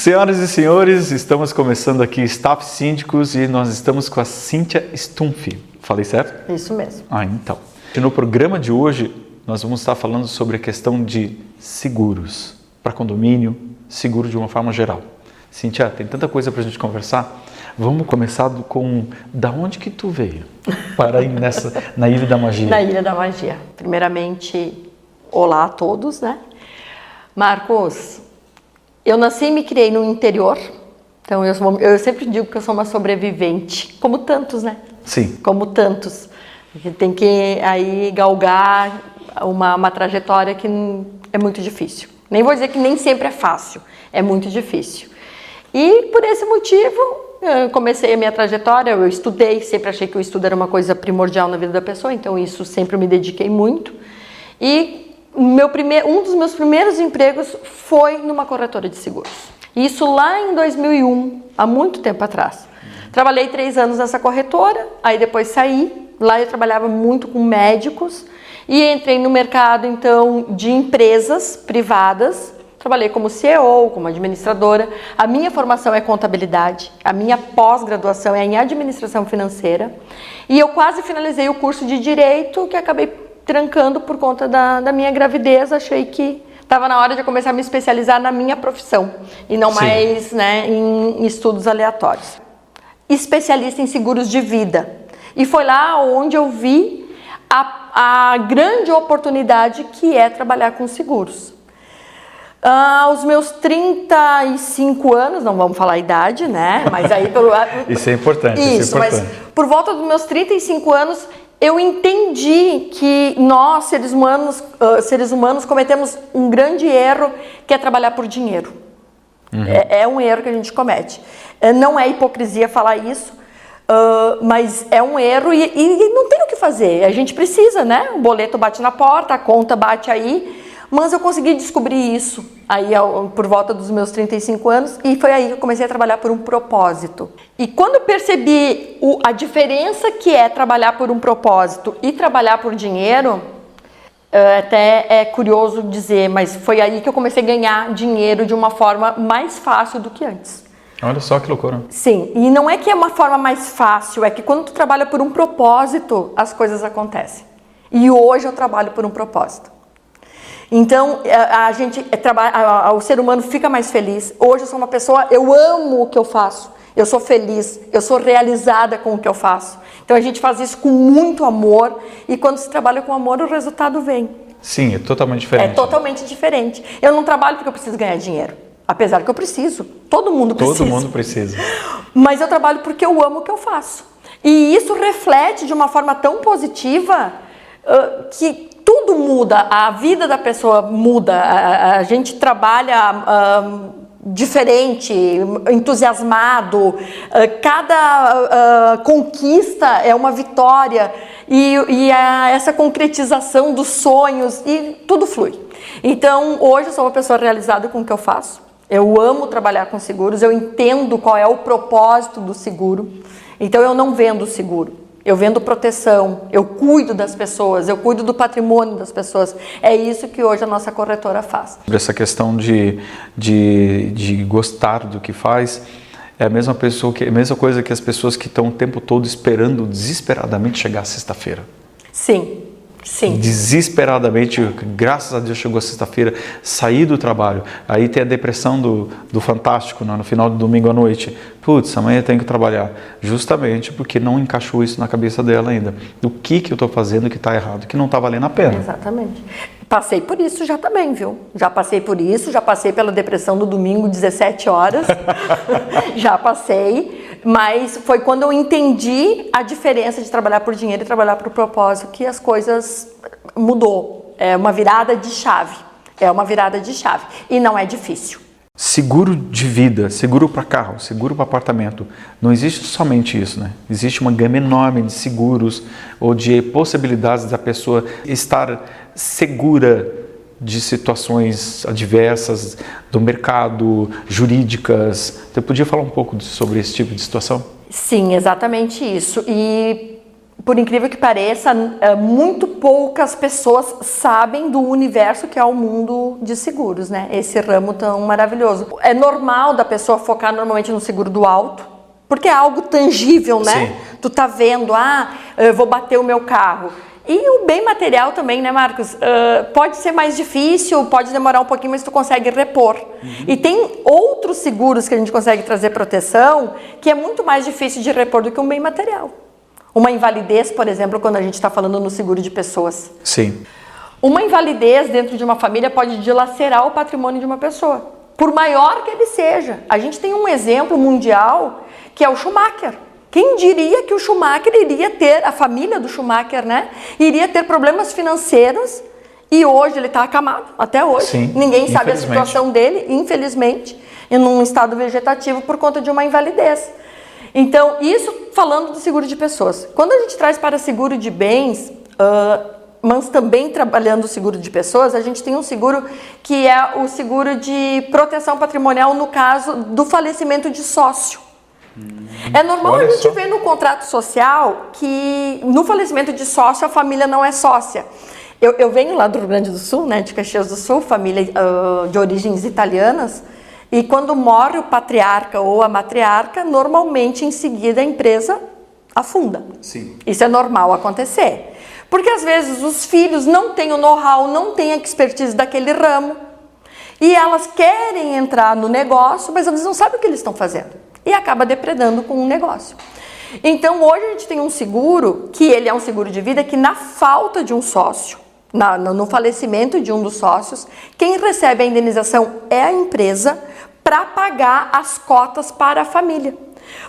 Senhoras e senhores, estamos começando aqui Staff Síndicos e nós estamos com a Cíntia Stumpf. Falei certo? Isso mesmo. Então. No programa de hoje, nós vamos estar falando sobre a questão de seguros para condomínio, seguro de uma forma geral. Cíntia, tem tanta coisa para a gente conversar. Vamos começar com da onde que tu veio para ir na Ilha da Magia? Na Ilha da Magia. Primeiramente, olá a todos, né? Marcos, eu nasci e me criei no interior, então eu sempre digo que eu sou uma sobrevivente, como tantos, né? Sim. Como tantos. Tem que aí galgar uma trajetória que é muito difícil. Nem vou dizer que nem sempre é fácil, é muito difícil. E por esse motivo, eu comecei a minha trajetória, eu estudei, sempre achei que o estudo era uma coisa primordial na vida da pessoa, então isso sempre me dediquei muito. E um dos meus primeiros empregos foi numa corretora de seguros. Isso lá em 2001, há muito tempo atrás. Trabalhei 3 anos nessa corretora, aí depois saí. Lá eu trabalhava muito com médicos e entrei no mercado, então, de empresas privadas. Trabalhei como CEO, como administradora. A minha formação é contabilidade, a minha pós-graduação é em administração financeira. E eu quase finalizei o curso de Direito, que acabei trancando por conta da minha gravidez. Achei que estava na hora de eu começar a me especializar na minha profissão e não mais, né, em estudos aleatórios. Especialista em seguros de vida. E foi lá onde eu vi a grande oportunidade que é trabalhar com seguros. Aos meus 35 anos, não vamos falar a idade, né? Mas aí Isso é importante. Isso, mas por volta dos meus 35 anos, eu entendi que nós, seres humanos, cometemos um grande erro, que é trabalhar por dinheiro. Uhum. É um erro que a gente comete. Não é hipocrisia falar isso, mas é um erro e não tem o que fazer. A gente precisa, né? O boleto bate na porta, a conta bate aí. Mas eu consegui descobrir isso aí por volta dos meus 35 anos e foi aí que eu comecei a trabalhar por um propósito. E quando eu percebi a diferença que é trabalhar por um propósito e trabalhar por dinheiro, até é curioso dizer, mas foi aí que eu comecei a ganhar dinheiro de uma forma mais fácil do que antes. Olha só que loucura. Sim, e não é que é uma forma mais fácil, é que quando tu trabalha por um propósito, as coisas acontecem. E hoje eu trabalho por um propósito. Então, o ser humano fica mais feliz. Hoje eu sou uma pessoa, eu amo o que eu faço. Eu sou feliz, eu sou realizada com o que eu faço. Então a gente faz isso com muito amor e quando se trabalha com amor, o resultado vem. Sim, é totalmente diferente. É totalmente diferente. Eu não trabalho porque eu preciso ganhar dinheiro. Apesar que eu preciso. Todo mundo precisa. Todo mundo precisa. Mas eu trabalho porque eu amo o que eu faço. E isso reflete de uma forma tão positiva que tudo muda, a vida da pessoa muda, a gente trabalha diferente, entusiasmado, cada conquista é uma vitória e essa concretização dos sonhos e tudo flui. Então hoje eu sou uma pessoa realizada com o que eu faço, eu amo trabalhar com seguros, eu entendo qual é o propósito do seguro, então eu não vendo seguro. Eu vendo proteção, eu cuido das pessoas, eu cuido do patrimônio das pessoas. É isso que hoje a nossa corretora faz. Essa questão de gostar do que faz é a mesma coisa que as pessoas que estão o tempo todo esperando desesperadamente chegar a sexta-feira. Sim. Sim. Desesperadamente, graças a Deus chegou a sexta-feira, saí do trabalho, aí tem a depressão do Fantástico, no final do domingo à noite, putz, amanhã eu tenho que trabalhar, justamente porque não encaixou isso na cabeça dela ainda, o que eu estou fazendo que está errado, que não está valendo a pena. Exatamente. Passei por isso já também, viu? Já passei por isso, já passei pela depressão do domingo, 17 horas, já passei, mas foi quando eu entendi a diferença de trabalhar por dinheiro e trabalhar por propósito que as coisas mudou. É uma virada de chave, e não é difícil. Seguro de vida, seguro para carro, seguro para apartamento, não existe somente isso, né? Existe uma gama enorme de seguros ou de possibilidades da pessoa estar segura de situações adversas do mercado, jurídicas. Você podia falar um pouco sobre esse tipo de situação? Sim, exatamente isso. E por incrível que pareça, muito poucas pessoas sabem do universo que é o mundo de seguros, né? Esse ramo tão maravilhoso. É normal da pessoa focar normalmente no seguro do auto, porque é algo tangível, né? Sim. Tu tá vendo, eu vou bater o meu carro. E o bem material também, né, Marcos? Pode ser mais difícil, pode demorar um pouquinho, mas tu consegue repor. E tem outros seguros que a gente consegue trazer proteção que é muito mais difícil de repor do que um bem material. Uma invalidez, por exemplo, quando a gente está falando no seguro de pessoas. Sim. Uma invalidez dentro de uma família pode dilacerar o patrimônio de uma pessoa, por maior que ele seja. A gente tem um exemplo mundial que é o Schumacher. Quem diria que o Schumacher iria ter, a família do Schumacher, né, iria ter problemas financeiros e hoje ele está acamado, até hoje. Sim, ninguém sabe a situação dele, infelizmente, em um estado vegetativo por conta de uma invalidez. Então, isso falando do seguro de pessoas. Quando a gente traz para seguro de bens, mas também trabalhando o seguro de pessoas, a gente tem um seguro que é o seguro de proteção patrimonial no caso do falecimento de sócio. É normal a gente ver no contrato social que no falecimento de sócio a família não é sócia. Eu venho lá do Rio Grande do Sul, né, de Caxias do Sul, família de origens italianas, e quando morre o patriarca ou a matriarca, normalmente em seguida a empresa afunda. Sim. Isso é normal acontecer. Porque às vezes os filhos não têm o know-how, não têm a expertise daquele ramo, e elas querem entrar no negócio, mas eles não sabem o que eles estão fazendo. E acaba depredando com o negócio. Então hoje a gente tem um seguro, que ele é um seguro de vida, que na falta de um sócio, no falecimento de um dos sócios, quem recebe a indenização é a empresa para pagar as cotas para a família.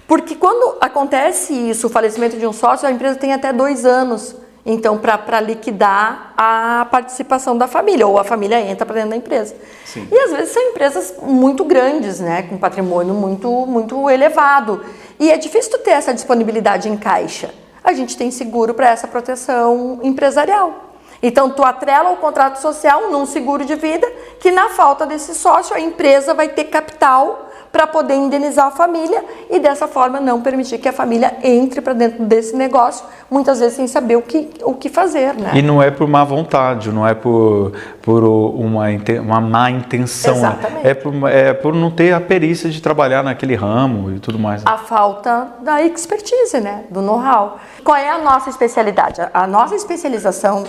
Porque quando acontece isso, o falecimento de um sócio, a empresa tem até 2 anos, então, para liquidar a participação da família, ou a família entra para dentro da empresa. Sim. E às vezes são empresas muito grandes, né, com patrimônio muito elevado. E é difícil tu ter essa disponibilidade em caixa. A gente tem seguro para essa proteção empresarial. Então, tu atrela o contrato social num seguro de vida que, na falta desse sócio, a empresa vai ter capital para poder indenizar a família e, dessa forma, não permitir que a família entre para dentro desse negócio, muitas vezes sem saber o que fazer, né? E não é por má vontade, não é por uma má intenção. Exatamente. É por não ter a perícia de trabalhar naquele ramo e tudo mais. A falta da expertise, né? Do know-how. Qual é a nossa especialidade? A nossa especialização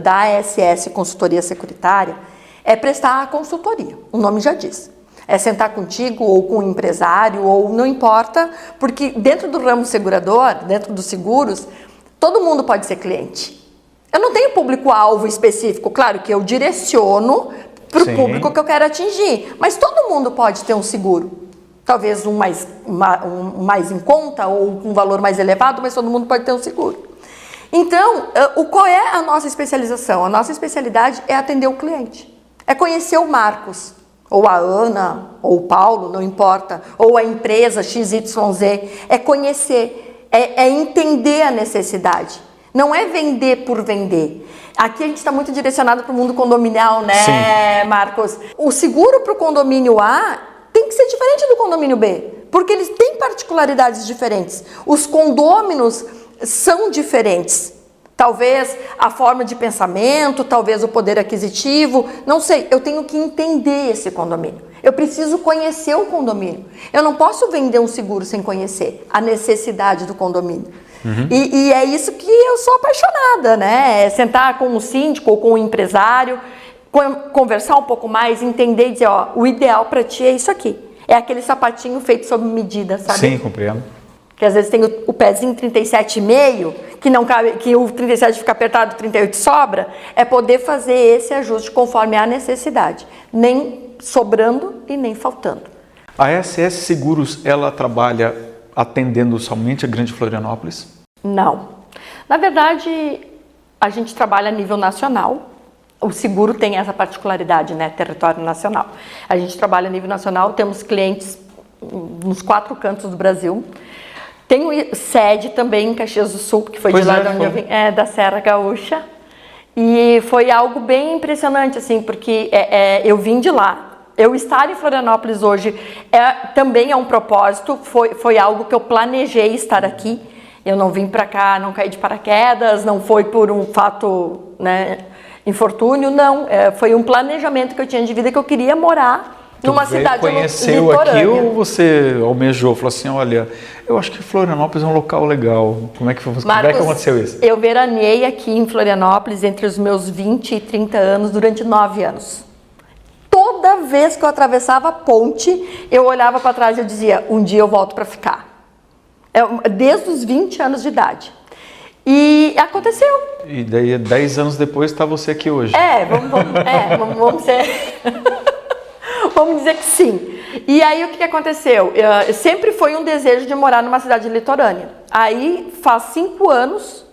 da ASS Consultoria Securitária é prestar a consultoria, o nome já diz. É sentar contigo ou com um empresário, ou não importa, porque dentro do ramo segurador, dentro dos seguros, todo mundo pode ser cliente. Eu não tenho público-alvo específico, claro que eu direciono para o público que eu quero atingir, mas todo mundo pode ter um seguro. Talvez um mais em conta ou com um valor mais elevado, mas todo mundo pode ter um seguro. Então, qual é a nossa especialização? A nossa especialidade é atender o cliente, é conhecer o Marcos, ou a Ana, ou o Paulo, não importa, ou a empresa XYZ, é conhecer, é entender a necessidade. Não é vender por vender. Aqui a gente está muito direcionado para o mundo condominial, né, sim, Marcos? O seguro para o condomínio A tem que ser diferente do condomínio B, porque eles têm particularidades diferentes. Os condôminos são diferentes. Talvez a forma de pensamento, talvez o poder aquisitivo, não sei, eu tenho que entender esse condomínio. Eu preciso conhecer o condomínio. Eu não posso vender um seguro sem conhecer a necessidade do condomínio. Uhum. E é isso que eu sou apaixonada, né? É sentar com o síndico ou com o empresário, conversar um pouco mais, entender e dizer, ó, o ideal para ti é isso aqui. É aquele sapatinho feito sob medida, sabe? Sim, compreendo. Que às vezes tem o pezinho 37,5, que não cabe, que o 37 fica apertado, o 38 sobra, é poder fazer esse ajuste conforme a necessidade, nem sobrando e nem faltando. A SS Seguros, ela trabalha atendendo somente a Grande Florianópolis? Não. Na verdade, a gente trabalha a nível nacional. O seguro tem essa particularidade, né? Território nacional. A gente trabalha a nível nacional, temos clientes nos 4 cantos do Brasil. Tem sede também em Caxias do Sul, que foi de lá de onde eu vim, da Serra Gaúcha. E foi algo bem impressionante, assim, porque eu vim de lá. Eu estar em Florianópolis hoje também é um propósito, foi algo que eu planejei estar aqui. Eu não vim para cá, não caí de paraquedas, não foi por um fato, né, infortúnio, não. Foi um planejamento que eu tinha de vida, que eu queria morar numa cidade conheceu litorânea. aqui ou você almejou, falou assim, olha, eu acho que Florianópolis é um local legal. Como é que aconteceu isso? Eu veraneei aqui em Florianópolis entre os meus 20 e 30 anos durante 9 anos. Toda vez que eu atravessava a ponte, eu olhava para trás e eu dizia, um dia eu volto para ficar. Desde os 20 anos de idade. E aconteceu. E daí, 10 anos depois, está você aqui hoje. Vamos ser... Vamos dizer que sim. E aí o que aconteceu? Sempre foi um desejo de morar numa cidade litorânea. Aí faz 5 anos,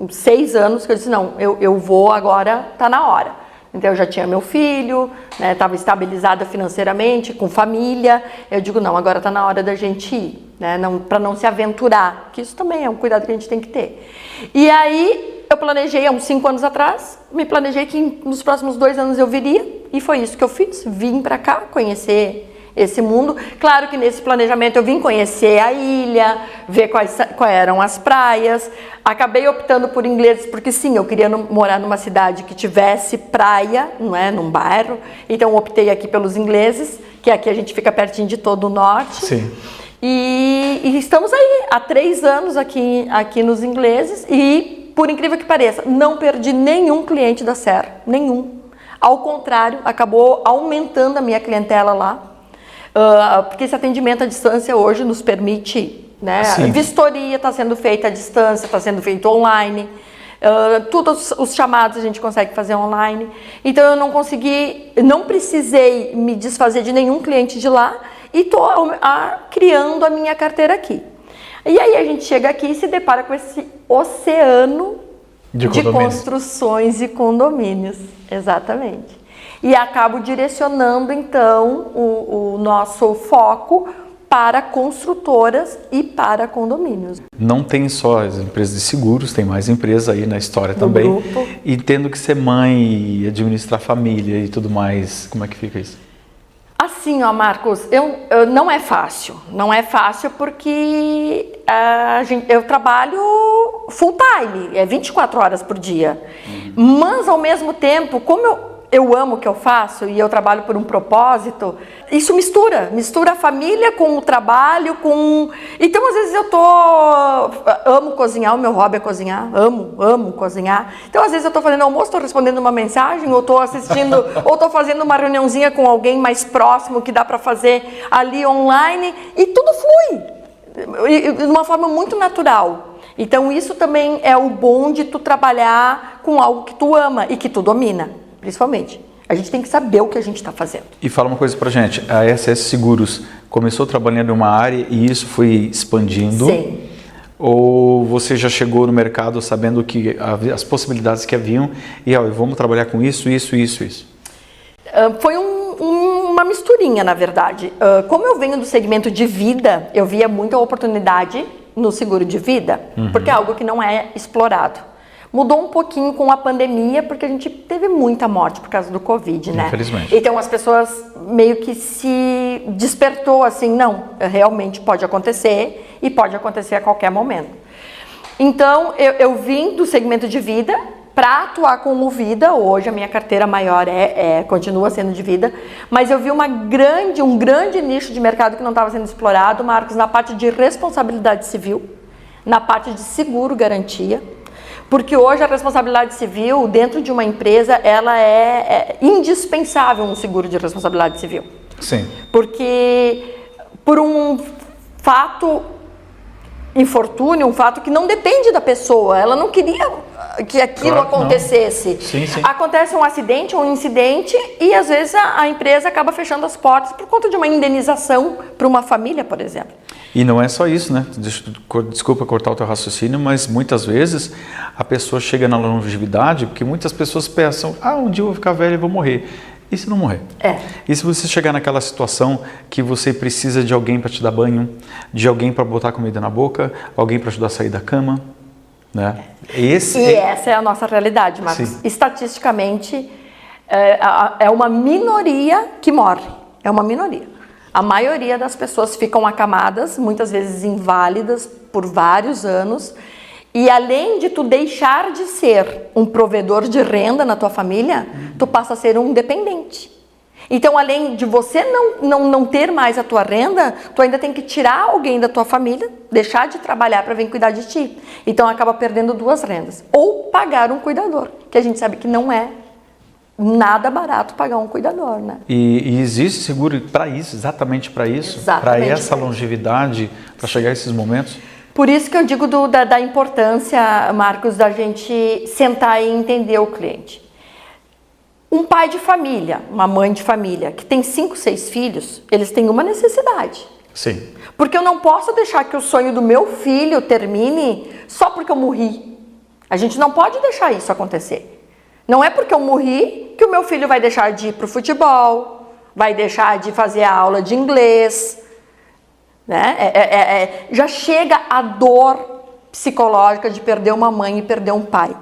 6 anos que eu disse, não, eu vou agora, tá na hora. Então eu já tinha meu filho, né, estava estabilizada financeiramente, com família. Eu digo, não, agora tá na hora da gente ir, né, para não se aventurar, que isso também é um cuidado que a gente tem que ter. E aí eu planejei, há uns 5 anos atrás, me planejei que nos próximos 2 anos eu viria, e foi isso que eu fiz, vim para cá conhecer esse mundo. Claro que nesse planejamento eu vim conhecer a ilha, ver quais eram as praias. Acabei optando por ingleses porque sim, eu queria morar numa cidade que tivesse praia, não é, num bairro. Então optei aqui pelos ingleses, que aqui a gente fica pertinho de todo o norte. Sim. E estamos aí há 3 anos aqui nos ingleses e, por incrível que pareça, não perdi nenhum cliente da Serra, nenhum. Ao contrário, acabou aumentando a minha clientela lá, porque esse atendimento à distância hoje nos permite, né? Vistoria está sendo feita à distância, está sendo feito online, todos os chamados a gente consegue fazer online. Então eu não precisei me desfazer de nenhum cliente de lá e estou criando a minha carteira aqui. E aí a gente chega aqui e se depara com esse oceano de construções e condomínios, exatamente. E acabo direcionando, então, o nosso foco para construtoras e para condomínios. Não tem só as empresas de seguros, tem mais empresas aí na história também. Grupo. E tendo que ser mãe, administrar família e tudo mais, como é que fica isso? Assim, ó, Marcos, não é fácil. Não é fácil porque eu trabalho full time, 24 horas por dia. Mas, ao mesmo tempo, como eu amo o que eu faço e eu trabalho por um propósito, isso mistura a família com o trabalho, Então, às vezes amo cozinhar, o meu hobby é cozinhar, amo cozinhar. Então, às vezes eu tô fazendo almoço, estou respondendo uma mensagem, ou tô assistindo, ou tô fazendo uma reuniãozinha com alguém mais próximo que dá para fazer ali online, e tudo flui de uma forma muito natural. Então, isso também é o bom de tu trabalhar com algo que tu ama e que tu domina. Principalmente. A gente tem que saber o que a gente está fazendo. E fala uma coisa pra gente, a SS Seguros começou trabalhando em uma área e isso foi expandindo? Sim. Ou você já chegou no mercado sabendo que as possibilidades que haviam e vamos trabalhar com isso? Foi uma misturinha, na verdade. Como eu venho do segmento de vida, eu via muita oportunidade no seguro de vida, porque é algo que não é explorado. Mudou um pouquinho com a pandemia, porque a gente teve muita morte por causa do Covid, né? Infelizmente. Então as pessoas meio que se despertou assim, não, realmente pode acontecer e pode acontecer a qualquer momento. Então eu vim do segmento de vida para atuar como vida. Hoje a minha carteira maior continua sendo de vida, mas eu vi um grande nicho de mercado que não estava sendo explorado, Marcos, na parte de responsabilidade civil, na parte de seguro garantia. Porque hoje a responsabilidade civil dentro de uma empresa, ela é indispensável um seguro de responsabilidade civil. Sim. Porque por um fato infortúnio, um fato que não depende da pessoa, ela não queria que aquilo acontecesse. Sim. Acontece um acidente ou um incidente e às vezes a empresa acaba fechando as portas por conta de uma indenização para uma família, por exemplo. E não é só isso, né? Desculpa cortar o teu raciocínio, mas muitas vezes a pessoa chega na longevidade porque muitas pessoas pensam, um dia eu vou ficar velho e vou morrer. E se não morrer? E se você chegar naquela situação que você precisa de alguém para te dar banho, de alguém para botar comida na boca, alguém para ajudar a sair da cama, né? Essa é a nossa realidade, Marcos. Sim. Estatisticamente, é uma minoria que morre. É uma minoria. A maioria das pessoas ficam acamadas, muitas vezes inválidas, por vários anos. E além de tu deixar de ser um provedor de renda na tua família, tu passa a ser um dependente. Então, além de você não ter mais a tua renda, tu ainda tem que tirar alguém da tua família, deixar de trabalhar para vir cuidar de ti. Então, acaba perdendo duas rendas. Ou pagar um cuidador, que a gente sabe que não é nada barato pagar um cuidador, né? E existe seguro para isso, exatamente para isso? Para essa longevidade, para chegar a esses momentos? Por isso que eu digo da importância, Marcos, da gente sentar e entender o cliente. Um pai de família, uma mãe de família, que tem 5, 6 filhos, eles têm uma necessidade. Sim. Porque eu não posso deixar que o sonho do meu filho termine só porque eu morri. A gente não pode deixar isso acontecer. Não é porque eu morri que o meu filho vai deixar de ir para o futebol, vai deixar de fazer a aula de inglês. Né? Já chega a dor psicológica de perder uma mãe e perder um pai.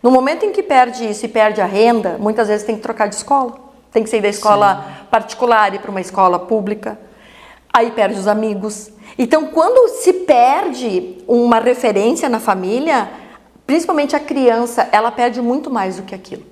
No momento em que perde isso e perde a renda, muitas vezes tem que trocar de escola. Tem que sair da escola particular e ir para uma escola pública. Aí perde os amigos. Então, quando se perde uma referência na família, principalmente a criança, ela perde muito mais do que aquilo.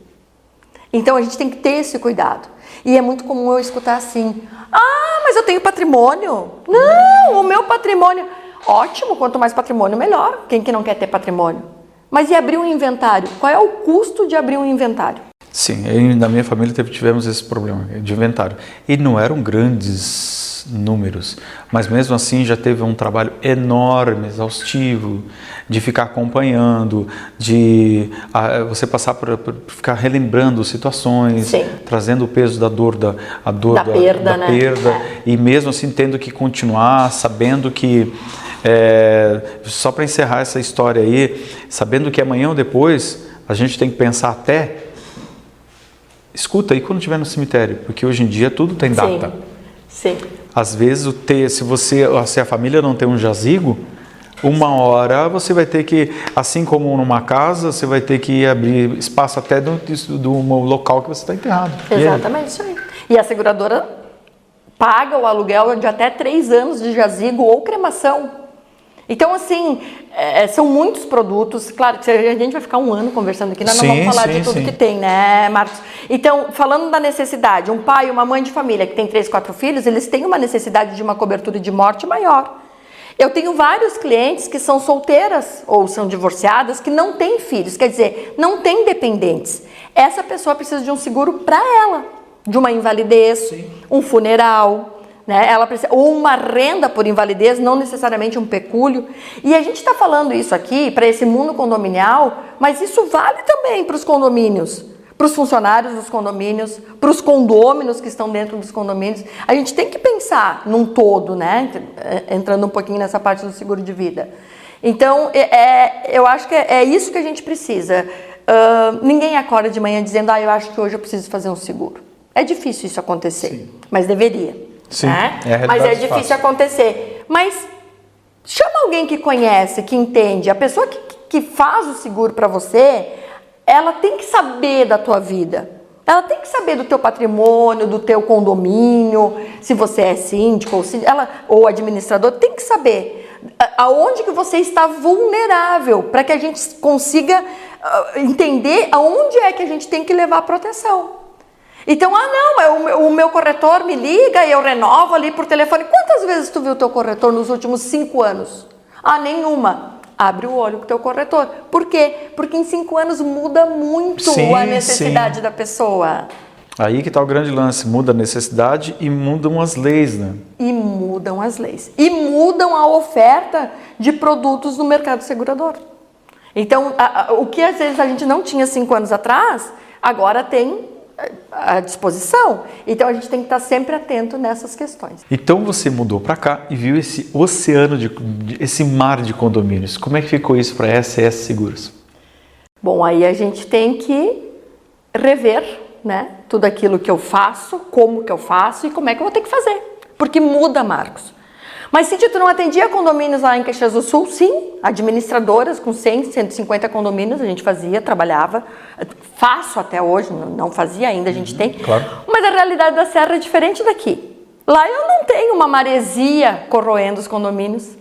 Então, a gente tem que ter esse cuidado. E é muito comum eu escutar assim: ah, mas eu tenho patrimônio. Não, o meu patrimônio... Ótimo, quanto mais patrimônio, melhor. Quem que não quer ter patrimônio? Mas e abrir um inventário? Qual é o custo de abrir um inventário? Sim, na minha família tivemos esse problema de inventário. E não eram grandes números, mas mesmo assim já teve um trabalho enorme, exaustivo, de ficar acompanhando, de você passar por ficar relembrando situações, Sim. trazendo o peso da dor, da perda, né? E mesmo assim tendo que continuar, sabendo que só para encerrar essa história aí, sabendo que amanhã ou depois a gente tem que pensar até, escuta aí quando estiver no cemitério, porque hoje em dia tudo tem data. Sim. Às vezes, se a família não tem um jazigo, uma hora você vai ter que, assim como numa casa, você vai ter que abrir espaço até do local que você está enterrado. Exatamente, isso aí. E a seguradora paga o aluguel de até 3 anos de jazigo ou cremação. Então, assim, são muitos produtos. Claro que a gente vai ficar um ano conversando aqui, nós não vamos falar de tudo que tem, né, Marcos? Então, falando da necessidade, um pai e uma mãe de família que tem 3, 4 filhos, eles têm uma necessidade de uma cobertura de morte maior. Eu tenho vários clientes que são solteiras ou são divorciadas que não têm filhos, quer dizer, não têm dependentes. Essa pessoa precisa de um seguro para ela, de uma invalidez, um funeral, né? Ela precisa, ou uma renda por invalidez, não necessariamente um pecúlio. E a gente está falando isso aqui para esse mundo condominial, mas isso vale também para os condomínios, para os funcionários dos condomínios, para os condôminos que estão dentro dos condomínios. A gente tem que pensar num todo, né? Entrando um pouquinho nessa parte do seguro de vida. Então, eu acho que é isso que a gente precisa. Ninguém acorda de manhã dizendo, eu acho que hoje eu preciso fazer um seguro. É difícil isso acontecer, mas deveria. Sim, né? Mas é difícil acontecer. Mas chama alguém que conhece, que entende. A pessoa que faz o seguro para você, ela tem que saber da tua vida. Ela tem que saber do teu patrimônio, do teu condomínio, se você é síndico ou administrador, tem que saber aonde que você está vulnerável, para que a gente consiga entender aonde é que a gente tem que levar a proteção. Então, o meu corretor me liga e eu renovo ali por telefone. Quantas vezes tu viu o teu corretor nos últimos 5 anos? Nenhuma. Abre o olho com o teu corretor. Por quê? Porque em 5 anos muda muito a necessidade da pessoa. Aí que está o grande lance. Muda a necessidade e mudam as leis, né? E mudam as leis. E mudam a oferta de produtos no mercado segurador. Então, o que às vezes a gente não tinha 5 anos atrás, agora tem à disposição. Então a gente tem que estar sempre atento nessas questões. Então você mudou para cá e viu esse oceano, esse mar de condomínios. Como é que ficou isso para a SS Seguros? Bom, aí a gente tem que rever, né, tudo aquilo que eu faço, como que eu faço e como é que eu vou ter que fazer. Porque muda, Marcos. Mas, Cíntia, tu não atendia condomínios lá em Caxias do Sul? Sim, administradoras com 100, 150 condomínios, a gente fazia, trabalhava. Faço até hoje, não fazia ainda, a gente tem. Claro. Mas a realidade da Serra é diferente daqui. Lá eu não tenho uma maresia corroendo os condomínios.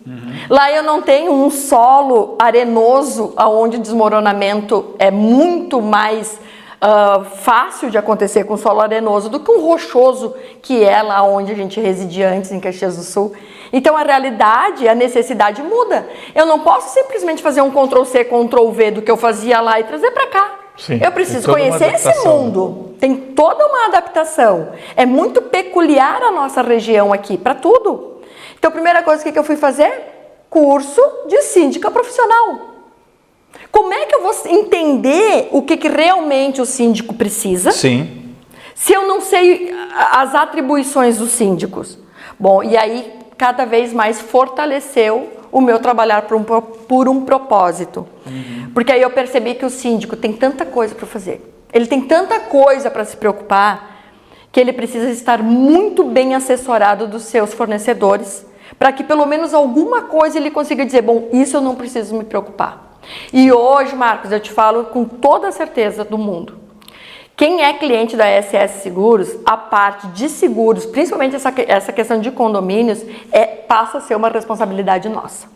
Lá eu não tenho um solo arenoso, onde o desmoronamento é muito mais fácil de acontecer com solo arenoso do que um rochoso, que é lá onde a gente residia antes, em Caxias do Sul. Então a realidade, a necessidade muda. Eu não posso simplesmente fazer um Ctrl+C, Ctrl+V do que eu fazia lá e trazer para cá. Sim, eu preciso conhecer esse mundo. Tem toda uma adaptação. É muito peculiar a nossa região aqui, para tudo. Então, a primeira coisa que eu fui fazer? Curso de síndica profissional. Como é que eu vou entender o que realmente o síndico precisa? Sim. Se eu não sei as atribuições dos síndicos. Bom, e aí cada vez mais fortaleceu o meu trabalhar por um propósito. Porque aí eu percebi que o síndico tem tanta coisa para fazer. Ele tem tanta coisa para se preocupar que ele precisa estar muito bem assessorado dos seus fornecedores para que pelo menos alguma coisa ele consiga dizer, bom, isso eu não preciso me preocupar. E hoje, Marcos, eu te falo com toda a certeza do mundo. Quem é cliente da SS Seguros, a parte de seguros, principalmente essa questão de condomínios, passa a ser uma responsabilidade nossa.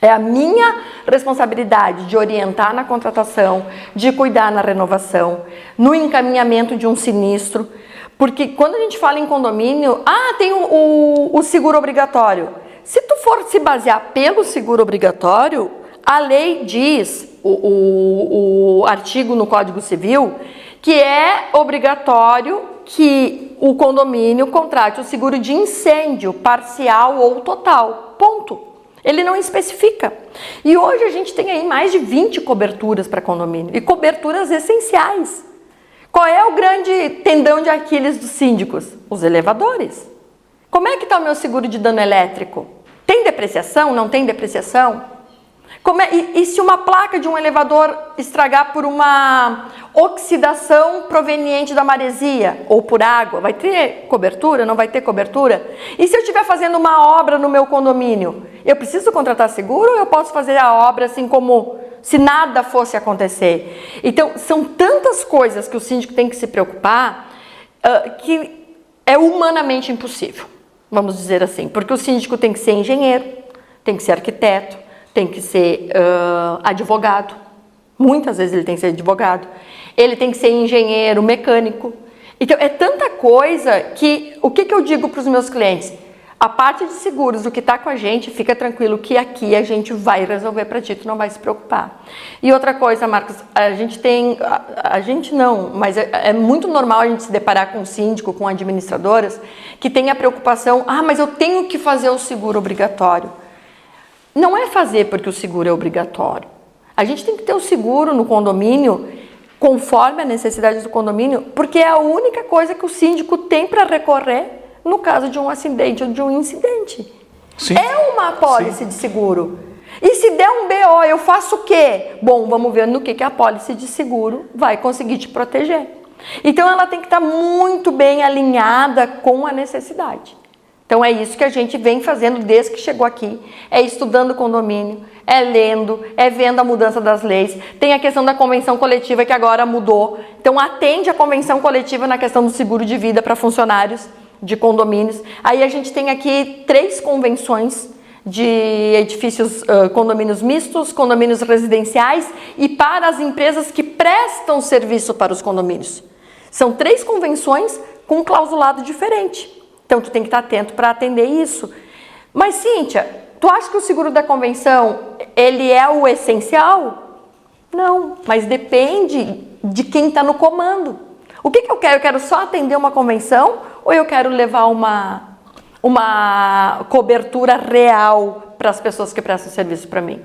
É a minha responsabilidade de orientar na contratação, de cuidar na renovação, no encaminhamento de um sinistro. Porque quando a gente fala em condomínio, tem o seguro obrigatório. Se tu for se basear pelo seguro obrigatório, a lei diz, o artigo no Código Civil, que é obrigatório que o condomínio contrate o seguro de incêndio parcial ou total. Ponto. Ele não especifica. E hoje a gente tem aí mais de 20 coberturas para condomínio. E coberturas essenciais. Qual é o grande tendão de Aquiles dos síndicos? Os elevadores. Como é que está o meu seguro de dano elétrico? Tem depreciação? Não tem depreciação? E se uma placa de um elevador estragar por uma oxidação proveniente da maresia ou por água? Vai ter cobertura? Não vai ter cobertura? E se eu estiver fazendo uma obra no meu condomínio? Eu preciso contratar seguro ou eu posso fazer a obra assim como se nada fosse acontecer? Então, são tantas coisas que o síndico tem que se preocupar que é humanamente impossível, vamos dizer assim. Porque o síndico tem que ser engenheiro, tem que ser arquiteto, tem que ser advogado. Muitas vezes ele tem que ser advogado. Ele tem que ser engenheiro, mecânico. Então, é tanta coisa que... O que eu digo para os meus clientes? A parte de seguros, o que está com a gente, fica tranquilo que aqui a gente vai resolver para ti, tu não vai se preocupar. E outra coisa, Marcos, a gente tem... A gente não, mas é muito normal a gente se deparar com um síndico, com administradoras, que tem a preocupação, mas eu tenho que fazer o seguro obrigatório. Não é fazer porque o seguro é obrigatório. A gente tem que ter o seguro no condomínio conforme a necessidade do condomínio, porque é a única coisa que o síndico tem para recorrer no caso de um acidente ou de um incidente. Sim. É uma apólice de seguro. E se der um BO, eu faço o quê? Bom, vamos ver no que a apólice de seguro vai conseguir te proteger. Então ela tem que estar muito bem alinhada com a necessidade. Então é isso que a gente vem fazendo desde que chegou aqui, é estudando o condomínio, é lendo, é vendo a mudança das leis. Tem a questão da convenção coletiva que agora mudou, então atende a convenção coletiva na questão do seguro de vida para funcionários de condomínios. Aí a gente tem aqui 3 convenções de edifícios, condomínios mistos, condomínios residenciais e para as empresas que prestam serviço para os condomínios. São 3 convenções com um clausulado diferente. Então, tu tem que estar atento para atender isso. Mas, Cíntia, tu acha que o seguro da convenção, ele é o essencial? Não, mas depende de quem está no comando. O que eu quero? Eu quero só atender uma convenção ou eu quero levar uma cobertura real para as pessoas que prestam serviço para mim?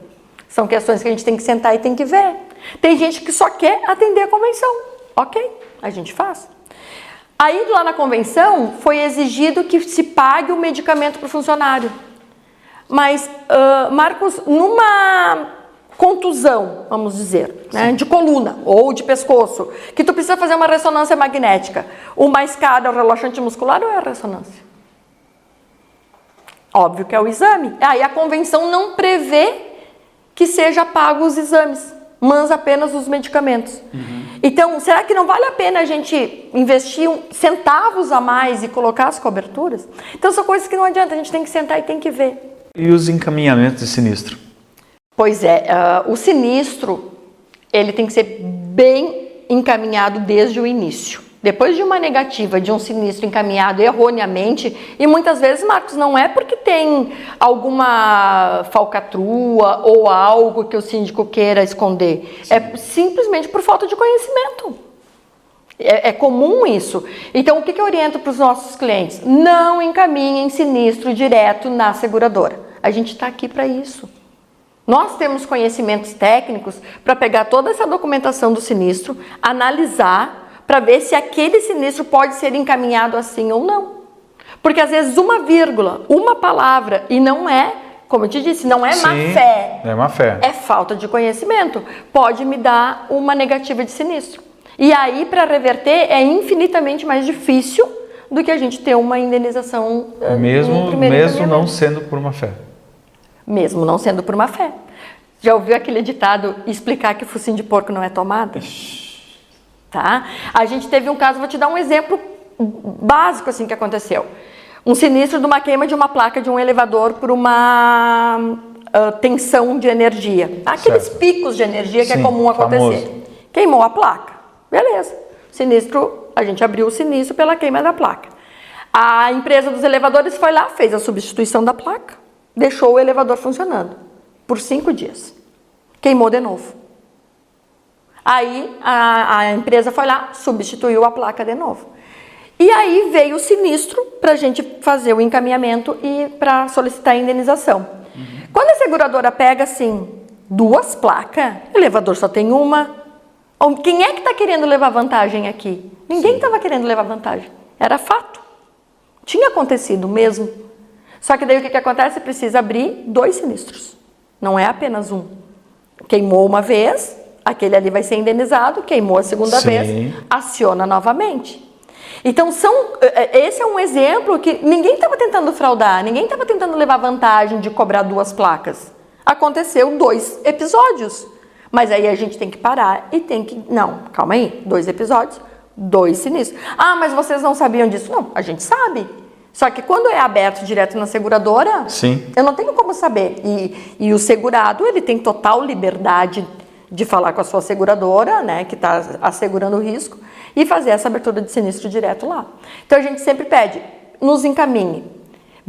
São questões que a gente tem que sentar e tem que ver. Tem gente que só quer atender a convenção. Ok, a gente faz. Aí, lá na convenção, foi exigido que se pague o medicamento para o funcionário. Mas, Marcos, numa contusão, vamos dizer, né, de coluna ou de pescoço, que tu precisa fazer uma ressonância magnética, o mais caro é o relaxante muscular ou é a ressonância? Óbvio que é o exame. Aí a convenção não prevê que seja pago os exames, mas apenas os medicamentos. Então, será que não vale a pena a gente investir centavos a mais e colocar as coberturas? Então, são coisas que não adianta, a gente tem que sentar e tem que ver. E os encaminhamentos de sinistro? Pois é, o sinistro, ele tem que ser bem encaminhado desde o início. Depois de uma negativa de um sinistro encaminhado erroneamente, e muitas vezes, Marcos, não é porque tem alguma falcatrua ou algo que o síndico queira esconder, Sim. É simplesmente por falta de conhecimento. É comum isso. Então, o que eu oriento para os nossos clientes? Não encaminhem sinistro direto na seguradora. A gente está aqui para isso. Nós temos conhecimentos técnicos para pegar toda essa documentação do sinistro, analisar, para ver se aquele sinistro pode ser encaminhado assim ou não. Porque às vezes uma vírgula, uma palavra, e não é, como eu te disse, não é má fé. É má fé. É falta de conhecimento. Pode me dar uma negativa de sinistro. E aí, para reverter, é infinitamente mais difícil do que a gente ter uma indenização mesmo não sendo por má fé. Mesmo não sendo por má fé. Já ouviu aquele ditado, explicar que focinho de porco não é tomada? Tá? A gente teve um caso, vou te dar um exemplo básico assim que aconteceu. Um sinistro de uma queima de uma placa de um elevador por uma tensão de energia. Aqueles certo. Picos de energia que Sim, é comum acontecer. Famoso. Queimou a placa. Beleza. Sinistro, a gente abriu o sinistro pela queima da placa. A empresa dos elevadores foi lá, fez a substituição da placa, deixou o elevador funcionando por 5 dias. Queimou de novo. Aí a empresa foi lá, substituiu a placa de novo. E aí veio o sinistro para a gente fazer o encaminhamento e para solicitar a indenização. Quando a seguradora pega assim, 2 placas, o elevador só tem uma. Quem é que está querendo levar vantagem aqui? Ninguém estava querendo levar vantagem. Era fato. Tinha acontecido mesmo. Só que daí o que acontece? Precisa abrir 2 sinistros. Não é apenas um. Queimou uma vez, aquele ali vai ser indenizado, queimou a segunda vez, aciona novamente. Então, esse é um exemplo que ninguém estava tentando fraudar, ninguém estava tentando levar vantagem de cobrar 2 placas. Aconteceu 2 episódios. Mas aí a gente tem que parar e tem que... Não, calma aí, 2 episódios, 2 sinistros. Ah, mas vocês não sabiam disso? Não, a gente sabe. Só que quando é aberto direto na seguradora, Sim. eu não tenho como saber. E o segurado, ele tem total liberdade de falar com a sua seguradora, né, que está assegurando o risco, e fazer essa abertura de sinistro direto lá. Então a gente sempre pede, nos encaminhe.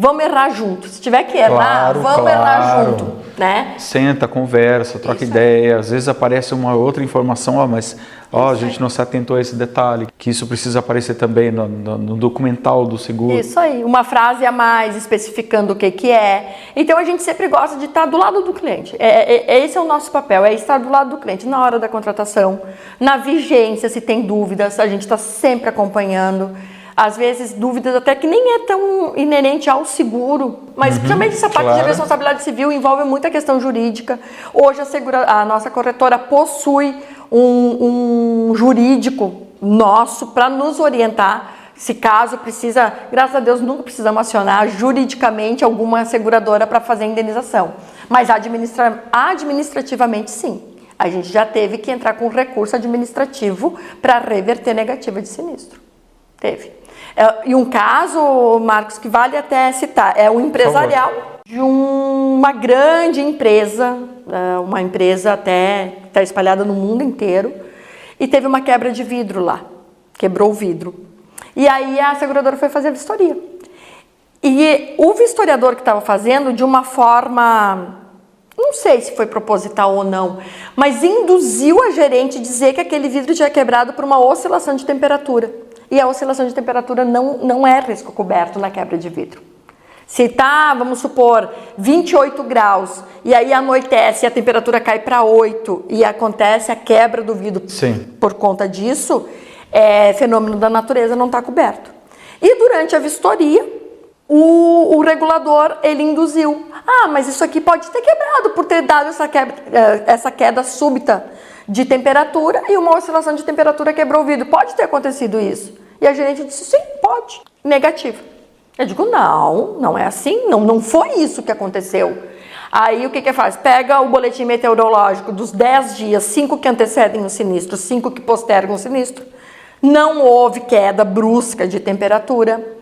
Vamos errar junto. Se tiver que errar, vamos errar junto, né? Senta, conversa, troca ideia. Às vezes aparece uma outra informação, mas a gente não se atentou a esse detalhe, que isso precisa aparecer também no documental do seguro. Isso aí, uma frase a mais especificando o que é. Então a gente sempre gosta de estar do lado do cliente. Esse é o nosso papel, é estar do lado do cliente na hora da contratação, na vigência, se tem dúvidas, a gente está sempre acompanhando. Às vezes, dúvidas até que nem é tão inerente ao seguro, mas principalmente essa parte de responsabilidade civil envolve muita questão jurídica. Hoje, a nossa corretora possui um jurídico nosso para nos orientar, se caso precisa, graças a Deus, nunca precisamos acionar juridicamente alguma seguradora para fazer a indenização. Mas administrativamente, sim. A gente já teve que entrar com recurso administrativo para reverter negativa de sinistro. Teve. E um caso, Marcos, que vale até citar, é um empresarial de uma grande empresa, uma empresa até que está espalhada no mundo inteiro, e teve uma quebra de vidro lá, quebrou o vidro. E aí a seguradora foi fazer a vistoria. E o vistoriador que estava fazendo, de uma forma, não sei se foi proposital ou não, mas induziu a gerente a dizer que aquele vidro tinha quebrado por uma oscilação de temperatura. E a oscilação de temperatura não é risco coberto na quebra de vidro. Se está, vamos supor, 28 graus, e aí anoitece e a temperatura cai para 8 e acontece a quebra do vidro por conta disso, fenômeno da natureza não está coberto. E durante a vistoria, o regulador, ele induziu. Mas isso aqui pode ter quebrado por ter dado essa queda súbita de temperatura e uma oscilação de temperatura quebrou o vidro. Pode ter acontecido isso. E a gerente disse, sim, pode. Negativo. Eu digo, não é assim, não foi isso que aconteceu. Aí o que faz? Pega o boletim meteorológico dos 10 dias, 5 que antecedem o sinistro, 5 que postergam o sinistro. Não houve queda brusca de temperatura.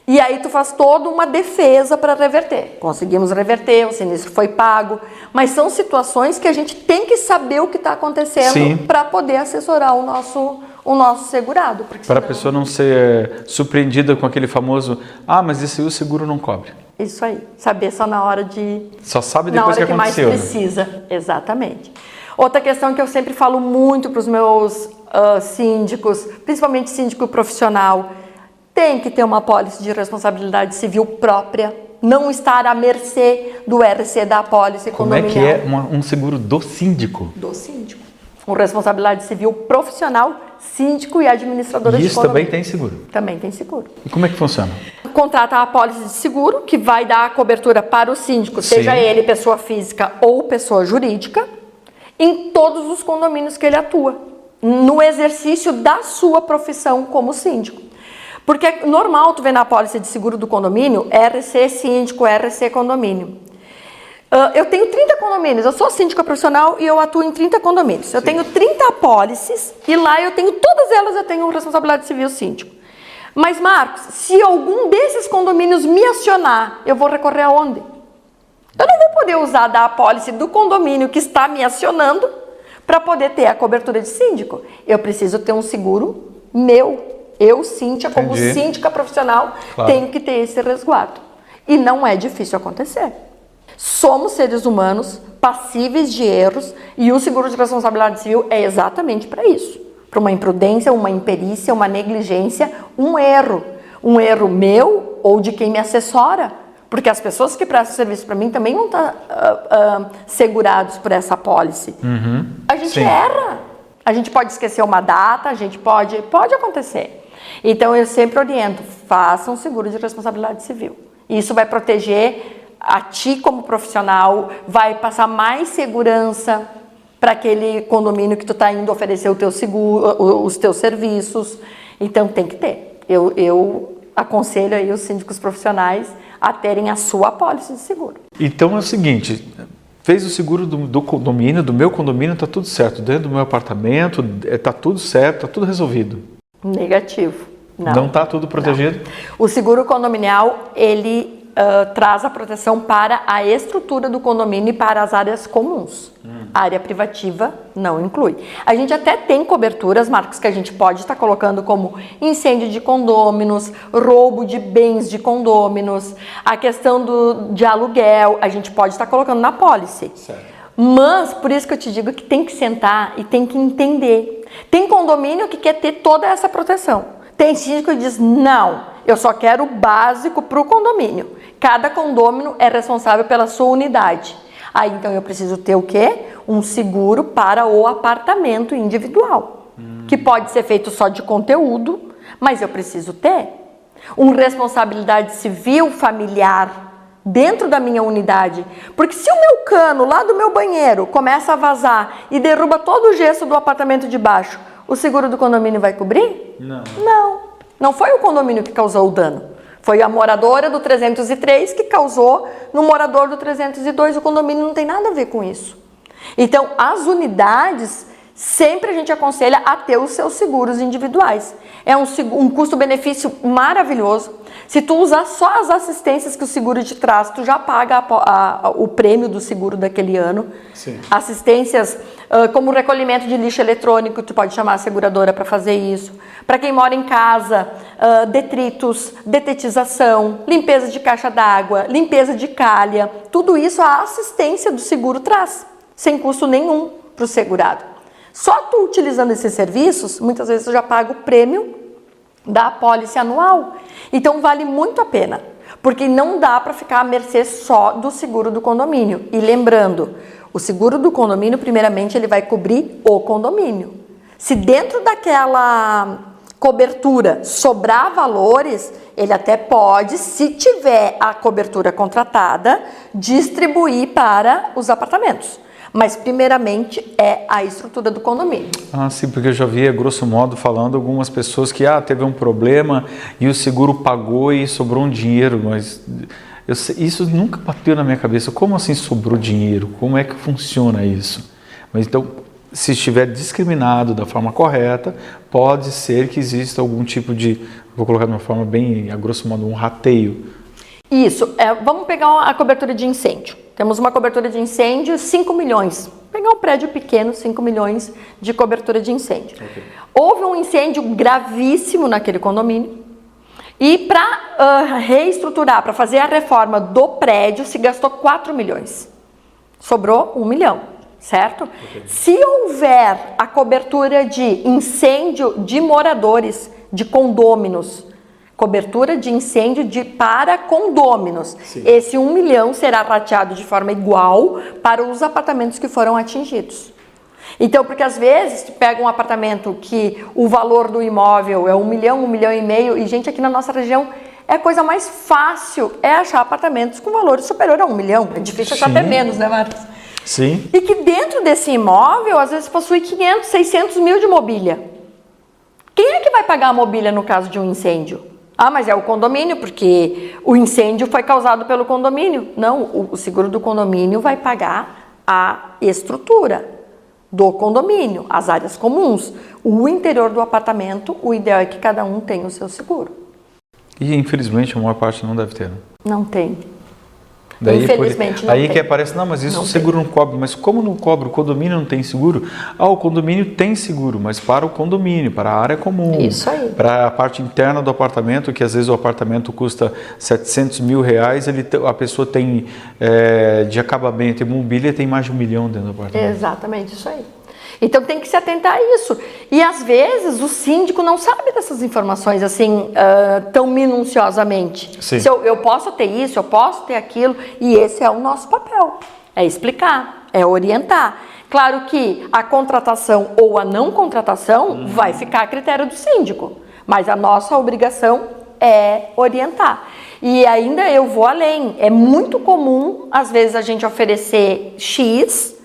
E aí tu faz toda uma defesa para reverter. Conseguimos reverter, o sinistro foi pago. Mas são situações que a gente tem que saber o que está acontecendo para poder assessorar o nosso segurado. Para a pessoa não ser surpreendida com aquele famoso, mas esse aí o seguro não cobre. Isso aí, saber só na hora de... Só sabe depois que aconteceu. Na hora que mais precisa, exatamente. Outra questão que eu sempre falo muito para os meus síndicos, principalmente síndico profissional, tem que ter uma apólice de responsabilidade civil própria, não estar à mercê do RC da apólice condominial. Como é que é um seguro do síndico? Do síndico. Uma responsabilidade civil profissional, síndico e administradora de condomínio. Isso também tem seguro? Também tem seguro. E como é que funciona? Contrata a apólice de seguro, que vai dar a cobertura para o síndico, seja ele pessoa física ou pessoa jurídica, em todos os condomínios que ele atua, no exercício da sua profissão como síndico. Porque é normal tu ver na apólice de seguro do condomínio, RC síndico, RC condomínio. Eu tenho 30 condomínios, eu sou síndica profissional e eu atuo em 30 condomínios. Eu tenho 30 apólices e lá todas elas eu tenho responsabilidade civil síndico. Mas, Marcos, se algum desses condomínios me acionar, eu vou recorrer aonde? Eu não vou poder usar da apólice do condomínio que está me acionando para poder ter a cobertura de síndico. Eu preciso ter um seguro meu. Eu, Cíntia, como síndica profissional, tenho que ter esse resguardo. E não é difícil acontecer. Somos seres humanos, passíveis de erros, e o seguro de responsabilidade civil é exatamente para isso. Para uma imprudência, uma imperícia, uma negligência, um erro. Um erro meu ou de quem me assessora. Porque as pessoas que prestam serviço para mim também vão estar segurados por essa apólice. A gente erra. A gente pode esquecer uma data, a gente pode acontecer. Então eu sempre oriento, faça um seguro de responsabilidade civil. Isso vai proteger a ti como profissional, vai passar mais segurança para aquele condomínio que tu está indo oferecer o teu seguro, os teus serviços. Então tem que ter. Eu aconselho aí os síndicos profissionais a terem a sua apólice de seguro. Então é o seguinte, fez o seguro do condomínio, do meu condomínio, está tudo certo. Dentro do meu apartamento, está tudo certo, está tudo resolvido. Negativo. Não está tudo protegido? Não. O seguro condominial, ele traz a proteção para a estrutura do condomínio e para as áreas comuns. A área privativa não inclui. A gente até tem coberturas, Marcos, que a gente pode estar colocando como incêndio de condôminos, roubo de bens de condôminos, a questão de aluguel, a gente pode estar colocando na apólice. Certo. Mas, por isso que eu te digo que tem que sentar e tem que entender. Tem condomínio que quer ter toda essa proteção. Tem síndico que diz, não, eu só quero o básico para o condomínio. Cada condômino é responsável pela sua unidade. Aí, então, eu preciso ter o quê? Um seguro para o apartamento individual. Que pode ser feito só de conteúdo, mas eu preciso ter. Uma responsabilidade civil familiar dentro da minha unidade. Porque se o meu cano lá do meu banheiro começa a vazar e derruba todo o gesso do apartamento de baixo, o seguro do condomínio vai cobrir? Não. Não foi o condomínio que causou o dano. Foi a moradora do 303 que causou no morador do 302. O condomínio não tem nada a ver com isso. Então, as unidades, sempre a gente aconselha a ter os seus seguros individuais. É um custo-benefício maravilhoso. Se tu usar só as assistências que o seguro te traz, tu já paga o prêmio do seguro daquele ano. Sim. Assistências como recolhimento de lixo eletrônico, tu pode chamar a seguradora para fazer isso. Para quem mora em casa, detritos, detetização, limpeza de caixa d'água, limpeza de calha, tudo isso a assistência do seguro traz, sem custo nenhum para o segurado. Só tu utilizando esses serviços, muitas vezes tu já paga o prêmio da apólice anual. Então vale muito a pena, porque não dá para ficar à mercê só do seguro do condomínio. E lembrando, o seguro do condomínio, primeiramente, ele vai cobrir o condomínio. Se dentro daquela cobertura sobrar valores, ele até pode, se tiver a cobertura contratada, distribuir para os apartamentos. Mas, primeiramente, é a estrutura do condomínio. Ah, sim, porque eu já vi, grosso modo, falando algumas pessoas que teve um problema e o seguro pagou e sobrou um dinheiro, mas Isso nunca bateu na minha cabeça. Como assim sobrou dinheiro? Como é que funciona isso? Mas então, se estiver discriminado da forma correta, pode ser que exista algum tipo de, vou colocar de uma forma bem, a grosso modo, um rateio. Isso, vamos pegar a cobertura de incêndio. Temos uma cobertura de incêndio, 5 milhões. Pegar um prédio pequeno, 5 milhões de cobertura de incêndio. Okay. Houve um incêndio gravíssimo naquele condomínio e para reestruturar, para fazer a reforma do prédio, se gastou 4 milhões. Sobrou 1 milhão, certo? Okay. Se houver a cobertura de incêndio de moradores, de condôminos, cobertura de incêndio para condôminos. Sim. Esse 1 milhão será rateado de forma igual para os apartamentos que foram atingidos. Então, porque às vezes tu pega um apartamento que o valor do imóvel é 1 milhão, 1,5 milhão, e gente, aqui na nossa região é a coisa mais fácil achar apartamentos com valor superior a 1 milhão. É difícil achar até menos, né, Marcos? Sim. E que dentro desse imóvel, às vezes, possui 500, 600 mil de mobília. Quem é que vai pagar a mobília no caso de um incêndio? Ah, mas é o condomínio, porque o incêndio foi causado pelo condomínio. Não, o seguro do condomínio vai pagar a estrutura do condomínio, as áreas comuns. O interior do apartamento, o ideal é que cada um tenha o seu seguro. E infelizmente a maior parte não deve ter, né? Não tem. Daí, infelizmente não aí tem. Que aparece, não, mas isso não o seguro tem. não cobre. Mas como não cobre? O condomínio não tem seguro? O condomínio tem seguro, mas para o condomínio, para a área comum. Isso aí. Para a parte interna do apartamento, que às vezes o apartamento custa 700 mil reais, a pessoa tem de acabamento e mobília, tem mais de 1 milhão dentro do apartamento. Exatamente, isso aí. Então tem que se atentar a isso. E às vezes o síndico não sabe dessas informações assim tão minuciosamente. Sim. Se eu posso ter isso, eu posso ter aquilo, e esse é o nosso papel. É explicar, é orientar. Claro que a contratação ou a não contratação vai ficar a critério do síndico, mas a nossa obrigação é orientar. E ainda eu vou além. É muito comum, às vezes, a gente oferecer X,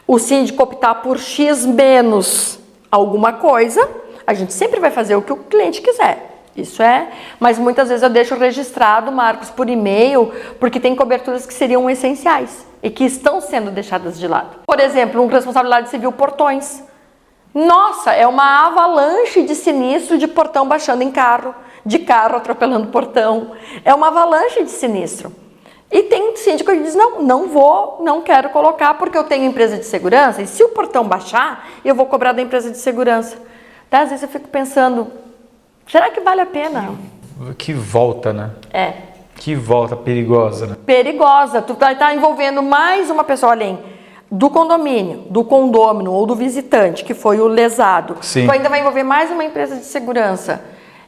o síndico optar por X menos alguma coisa, a gente sempre vai fazer o que o cliente quiser. Isso mas muitas vezes eu deixo registrado, Marcos, por e-mail, porque tem coberturas que seriam essenciais e que estão sendo deixadas de lado. Por exemplo, um responsabilidade civil portões. Nossa, é uma avalanche de sinistro de portão baixando em carro, de carro atropelando portão. É uma avalanche de sinistro. E tem síndico que diz, não quero colocar porque eu tenho empresa de segurança e se o portão baixar, eu vou cobrar da empresa de segurança. Então, às vezes eu fico pensando, será que vale a pena? Que volta, né? Que volta perigosa, né? Perigosa. Tu tá envolvendo mais uma pessoa além do condomínio, do condômino ou do visitante, que foi o lesado. Sim. Tu ainda vai envolver mais uma empresa de segurança.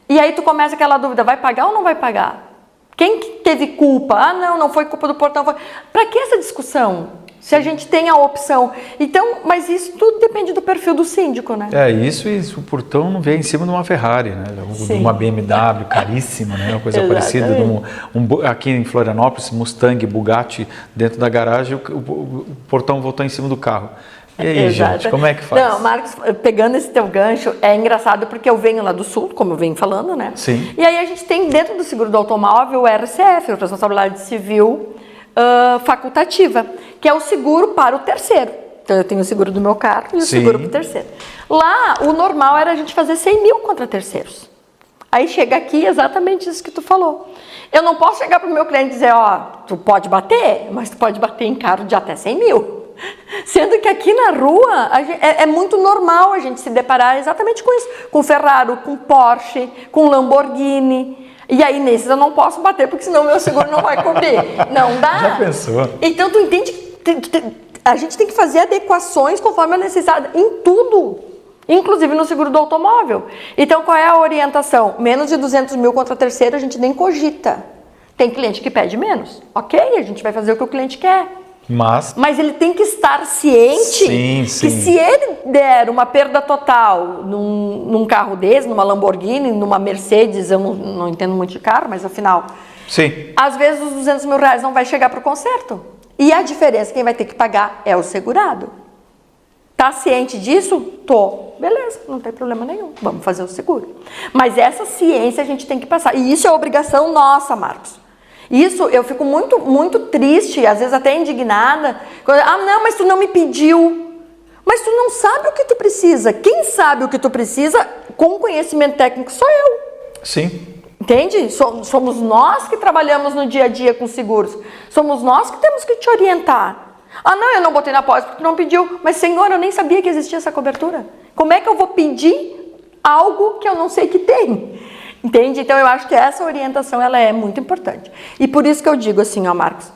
E aí tu começa aquela dúvida, vai pagar ou não vai pagar? Quem que teve culpa? Não foi culpa do portão. Para que essa discussão? Se a gente tem a opção. Então, mas isso tudo depende do perfil do síndico, né? Isso e o portão não vem em cima de uma Ferrari, né? De uma BMW caríssima, né? Uma coisa parecida. Aqui em Florianópolis, Mustang, Bugatti, dentro da garagem, o portão voltou em cima do carro. E aí, gente, como é que faz? Não, Marcos, pegando esse teu gancho, é engraçado porque eu venho lá do Sul, como eu venho falando, né? Sim. E aí a gente tem dentro do seguro do automóvel o RCF, o Responsabilidade Civil Facultativa, que é o seguro para o terceiro. Então eu tenho o seguro do meu carro e o seguro para o terceiro. Lá, o normal era a gente fazer 100 mil contra terceiros. Aí chega aqui exatamente isso que tu falou. Eu não posso chegar para o meu cliente e dizer, tu pode bater, mas tu pode bater em carro de até 100 mil. Sendo que aqui na rua é muito normal a gente se deparar exatamente com isso, com Ferrari, com Porsche, com Lamborghini. E aí nesses eu não posso bater porque senão meu seguro não vai cobrir. Não dá. Já pensou? Então tu entende que a gente tem que fazer adequações conforme a necessidade em tudo, inclusive no seguro do automóvel. Então qual é a orientação? Menos de 200 mil contra terceiro a gente nem cogita. Tem cliente que pede menos. Ok, a gente vai fazer o que o cliente quer. Mas ele tem que estar ciente que se ele der uma perda total num carro desse, numa Lamborghini, numa Mercedes, eu não entendo muito de carro, mas afinal, às vezes os 200 mil reais não vai chegar para o conserto. E a diferença, quem vai ter que pagar é o segurado. Tá ciente disso? Tô. Beleza, não tem problema nenhum. Vamos fazer o seguro. Mas essa ciência a gente tem que passar. E isso é obrigação nossa, Marcos. Isso, eu fico muito, muito triste, às vezes até indignada. Não, mas tu não me pediu. Mas tu não sabe o que tu precisa. Quem sabe o que tu precisa com conhecimento técnico sou eu. Sim. Entende? Somos nós que trabalhamos no dia a dia com seguros. Somos nós que temos que te orientar. Não, eu não botei na pólice porque tu não pediu. Mas, Senhor, eu nem sabia que existia essa cobertura. Como é que eu vou pedir algo que eu não sei que tem? Entende? Então, eu acho que essa orientação, ela é muito importante. E por isso que eu digo assim, Marcos,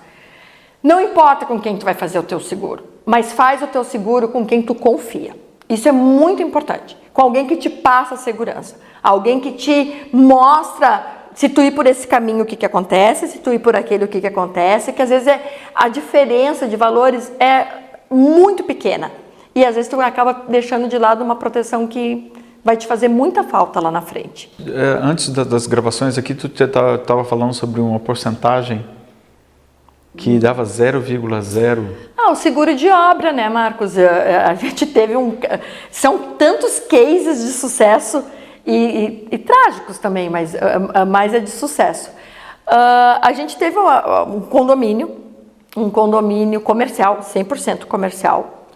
não importa com quem tu vai fazer o teu seguro, mas faz o teu seguro com quem tu confia. Isso é muito importante. Com alguém que te passa segurança. Alguém que te mostra, se tu ir por esse caminho, o que acontece, se tu ir por aquele, o que acontece, que às vezes a diferença de valores é muito pequena. E às vezes tu acaba deixando de lado uma proteção que vai te fazer muita falta lá na frente. Antes das gravações aqui, tu estava falando sobre uma porcentagem que dava 0,0. O seguro de obra, né, Marcos? A gente teve são tantos cases de sucesso e trágicos também, mas mais é de sucesso. A gente teve um condomínio comercial, 100% comercial,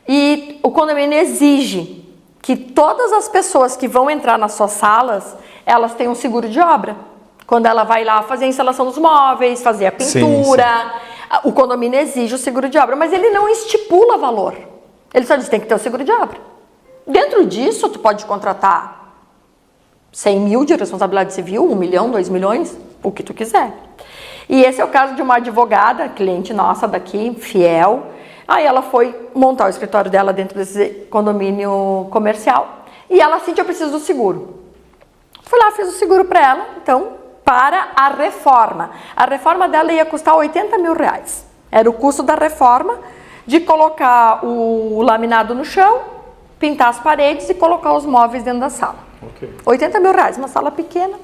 e o condomínio exige que todas as pessoas que vão entrar nas suas salas, elas tenham seguro de obra. Quando ela vai lá fazer a instalação dos móveis, fazer a pintura, sim. O condomínio exige o seguro de obra, mas ele não estipula valor. Ele só diz que tem que ter o seguro de obra. Dentro disso, tu pode contratar 100 mil de responsabilidade civil, 1 milhão, 2 milhões, o que tu quiser. E esse é o caso de uma advogada, cliente nossa daqui, fiel. Aí ela foi montar o escritório dela dentro desse condomínio comercial. E ela, assim, eu preciso do seguro. Fui lá, fiz o seguro para ela, então, para a reforma. A reforma dela ia custar 80 mil reais. Era o custo da reforma de colocar o laminado no chão, pintar as paredes e colocar os móveis dentro da sala. Okay. 80 mil reais, uma sala pequena.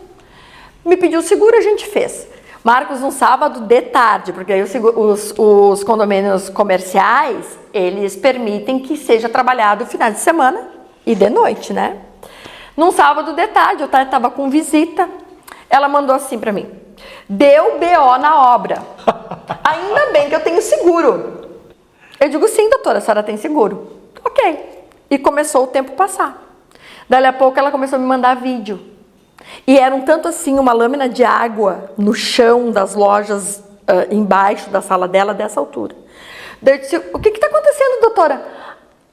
Me pediu o seguro, a gente fez. Marcos, no sábado de tarde, porque aí os condomínios comerciais, eles permitem que seja trabalhado finais de semana e de noite, né? Num sábado de tarde, eu estava com visita, ela mandou assim para mim: deu BO na obra. Ainda bem que eu tenho seguro. Eu digo: sim, doutora, a senhora tem seguro. Ok. E começou o tempo passar. Dali a pouco ela começou a me mandar vídeo. E era um tanto assim, uma lâmina de água no chão das lojas embaixo da sala dela, dessa altura. Daí eu disse: o que está acontecendo, doutora?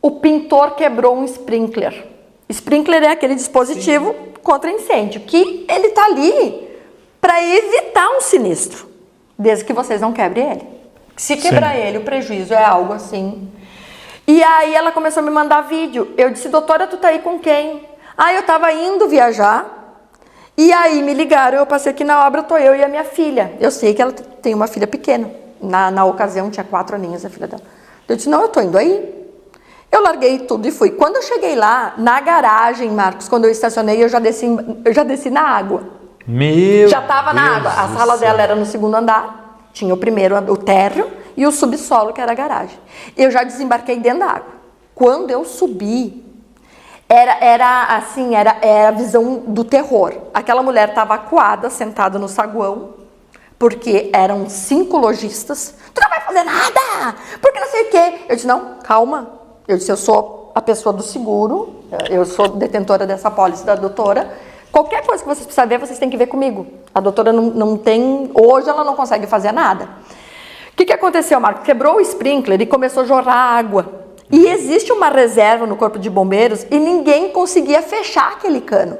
O pintor quebrou um sprinkler. Sprinkler é aquele dispositivo, sim, contra incêndio, que ele está ali para evitar um sinistro, desde que vocês não quebrem ele. Se quebrar, sim, ele, o prejuízo é algo assim. E aí ela começou a me mandar vídeo. Eu disse: doutora, tu tá aí com quem? Eu estava indo viajar. E aí me ligaram, eu passei aqui na obra, tô eu e a minha filha. Eu sei que ela tem uma filha pequena. Na ocasião tinha 4 aninhos a filha dela. Eu disse: não, eu tô indo aí. Eu larguei tudo e fui. Quando eu cheguei lá, na garagem, Marcos, quando eu estacionei, eu já desci na água. Já estava na água. A sala dela era no 2º andar. Tinha o primeiro, o térreo, e o subsolo, que era a garagem. Eu já desembarquei dentro da água. Quando eu subi, era a visão do terror. Aquela mulher estava acuada, sentada no saguão, porque eram 5 lojistas. Tu não vai fazer nada, porque não sei o quê. Eu disse: não, calma. Eu disse: eu sou a pessoa do seguro, eu sou detentora dessa apólice da doutora. Qualquer coisa que vocês precisarem ver, vocês têm que ver comigo. A doutora não tem, hoje ela não consegue fazer nada. O que aconteceu, Marco? Quebrou o sprinkler e começou a jorrar água. E existe uma reserva no corpo de bombeiros e ninguém conseguia fechar aquele cano.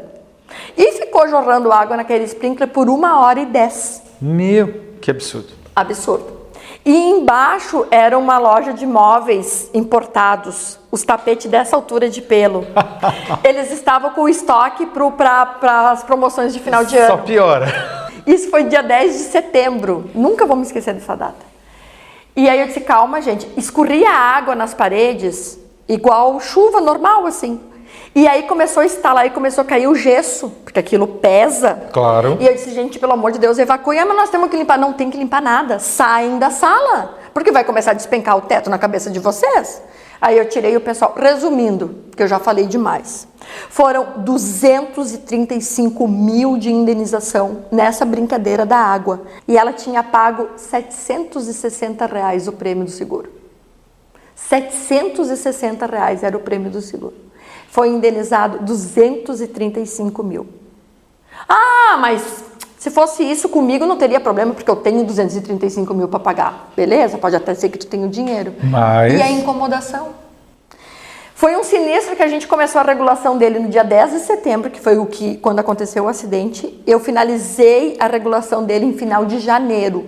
E ficou jorrando água naquele sprinkler por 1h10. Meu, que absurdo. Absurdo. E embaixo era uma loja de móveis importados, os tapetes dessa altura de pelo. Eles estavam com o estoque para as promoções de final de ano. Só piora. Isso foi dia 10 de setembro. Nunca vou me esquecer dessa data. E aí eu disse: calma, gente. Escorria água nas paredes, igual chuva normal, assim. E aí começou a estalar e começou a cair o gesso, porque aquilo pesa. Claro. E eu disse: gente, pelo amor de Deus, evacuem. Mas nós temos que limpar. Não tem que limpar nada. Saem da sala, porque vai começar a despencar o teto na cabeça de vocês. Aí eu tirei o pessoal, resumindo, que eu já falei demais. Foram 235 mil de indenização nessa brincadeira da água. E ela tinha pago R$760 o prêmio do seguro. R$760 era o prêmio do seguro. Foi indenizado 235 mil. Ah, mas se fosse isso comigo não teria problema, porque eu tenho 235 mil para pagar. Beleza, pode até ser que tu tenha o dinheiro. Mas... E a incomodação? Foi um sinistro que a gente começou a regulação dele no dia 10 de setembro, que foi quando aconteceu o acidente. Eu finalizei a regulação dele em final de janeiro.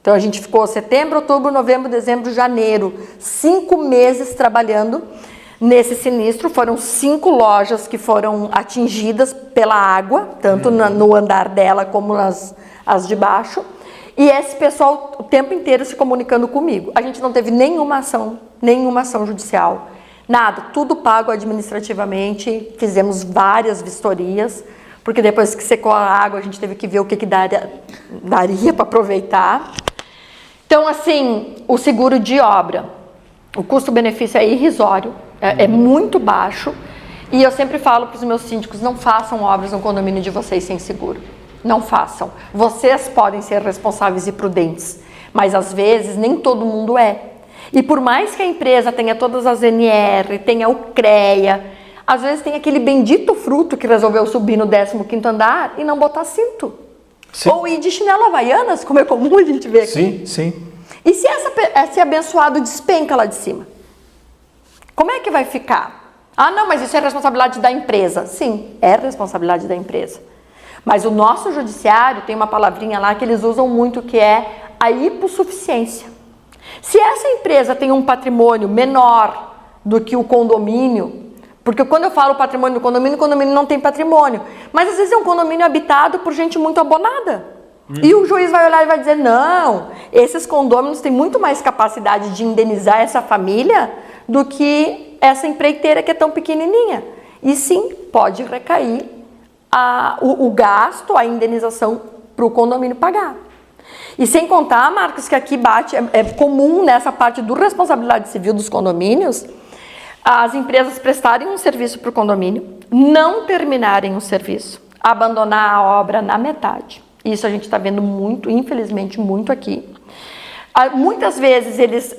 Então a gente ficou setembro, outubro, novembro, dezembro, janeiro. 5 meses trabalhando nesse sinistro. Foram 5 lojas que foram atingidas pela água, tanto no andar dela como as de baixo. E esse pessoal o tempo inteiro se comunicando comigo. A gente não teve nenhuma ação judicial. Nada, tudo pago administrativamente, fizemos várias vistorias, porque depois que secou a água a gente teve que ver o que daria para aproveitar. Então, assim, o seguro de obra, o custo-benefício é irrisório, é muito baixo, e eu sempre falo para os meus síndicos, não façam obras no condomínio de vocês sem seguro, não façam. Vocês podem ser responsáveis e prudentes, mas às vezes nem todo mundo é. E por mais que a empresa tenha todas as NR, tenha o CREA, às vezes tem aquele bendito fruto que resolveu subir no 15º andar e não botar cinto. Sim. Ou ir de chinelo havaianas, como é comum a gente ver aqui. Sim, sim. E se esse abençoado despenca lá de cima? Como é que vai ficar? Ah, não, mas isso é responsabilidade da empresa. Sim, é responsabilidade da empresa. Mas o nosso judiciário tem uma palavrinha lá que eles usam muito, que é a hipossuficiência. Se essa empresa tem um patrimônio menor do que o condomínio, porque quando eu falo patrimônio do condomínio, o condomínio não tem patrimônio, mas às vezes é um condomínio habitado por gente muito abonada. E o juiz vai olhar e vai dizer, não, esses condôminos têm muito mais capacidade de indenizar essa família do que essa empreiteira que é tão pequenininha. E sim, pode recair o gasto, a indenização para o condomínio pagar. E sem contar, Marcos, que aqui é comum nessa parte do responsabilidade civil dos condomínios, as empresas prestarem um serviço para o condomínio, não terminarem o serviço, abandonar a obra na metade. Isso a gente está vendo muito, infelizmente, muito aqui. Muitas vezes eles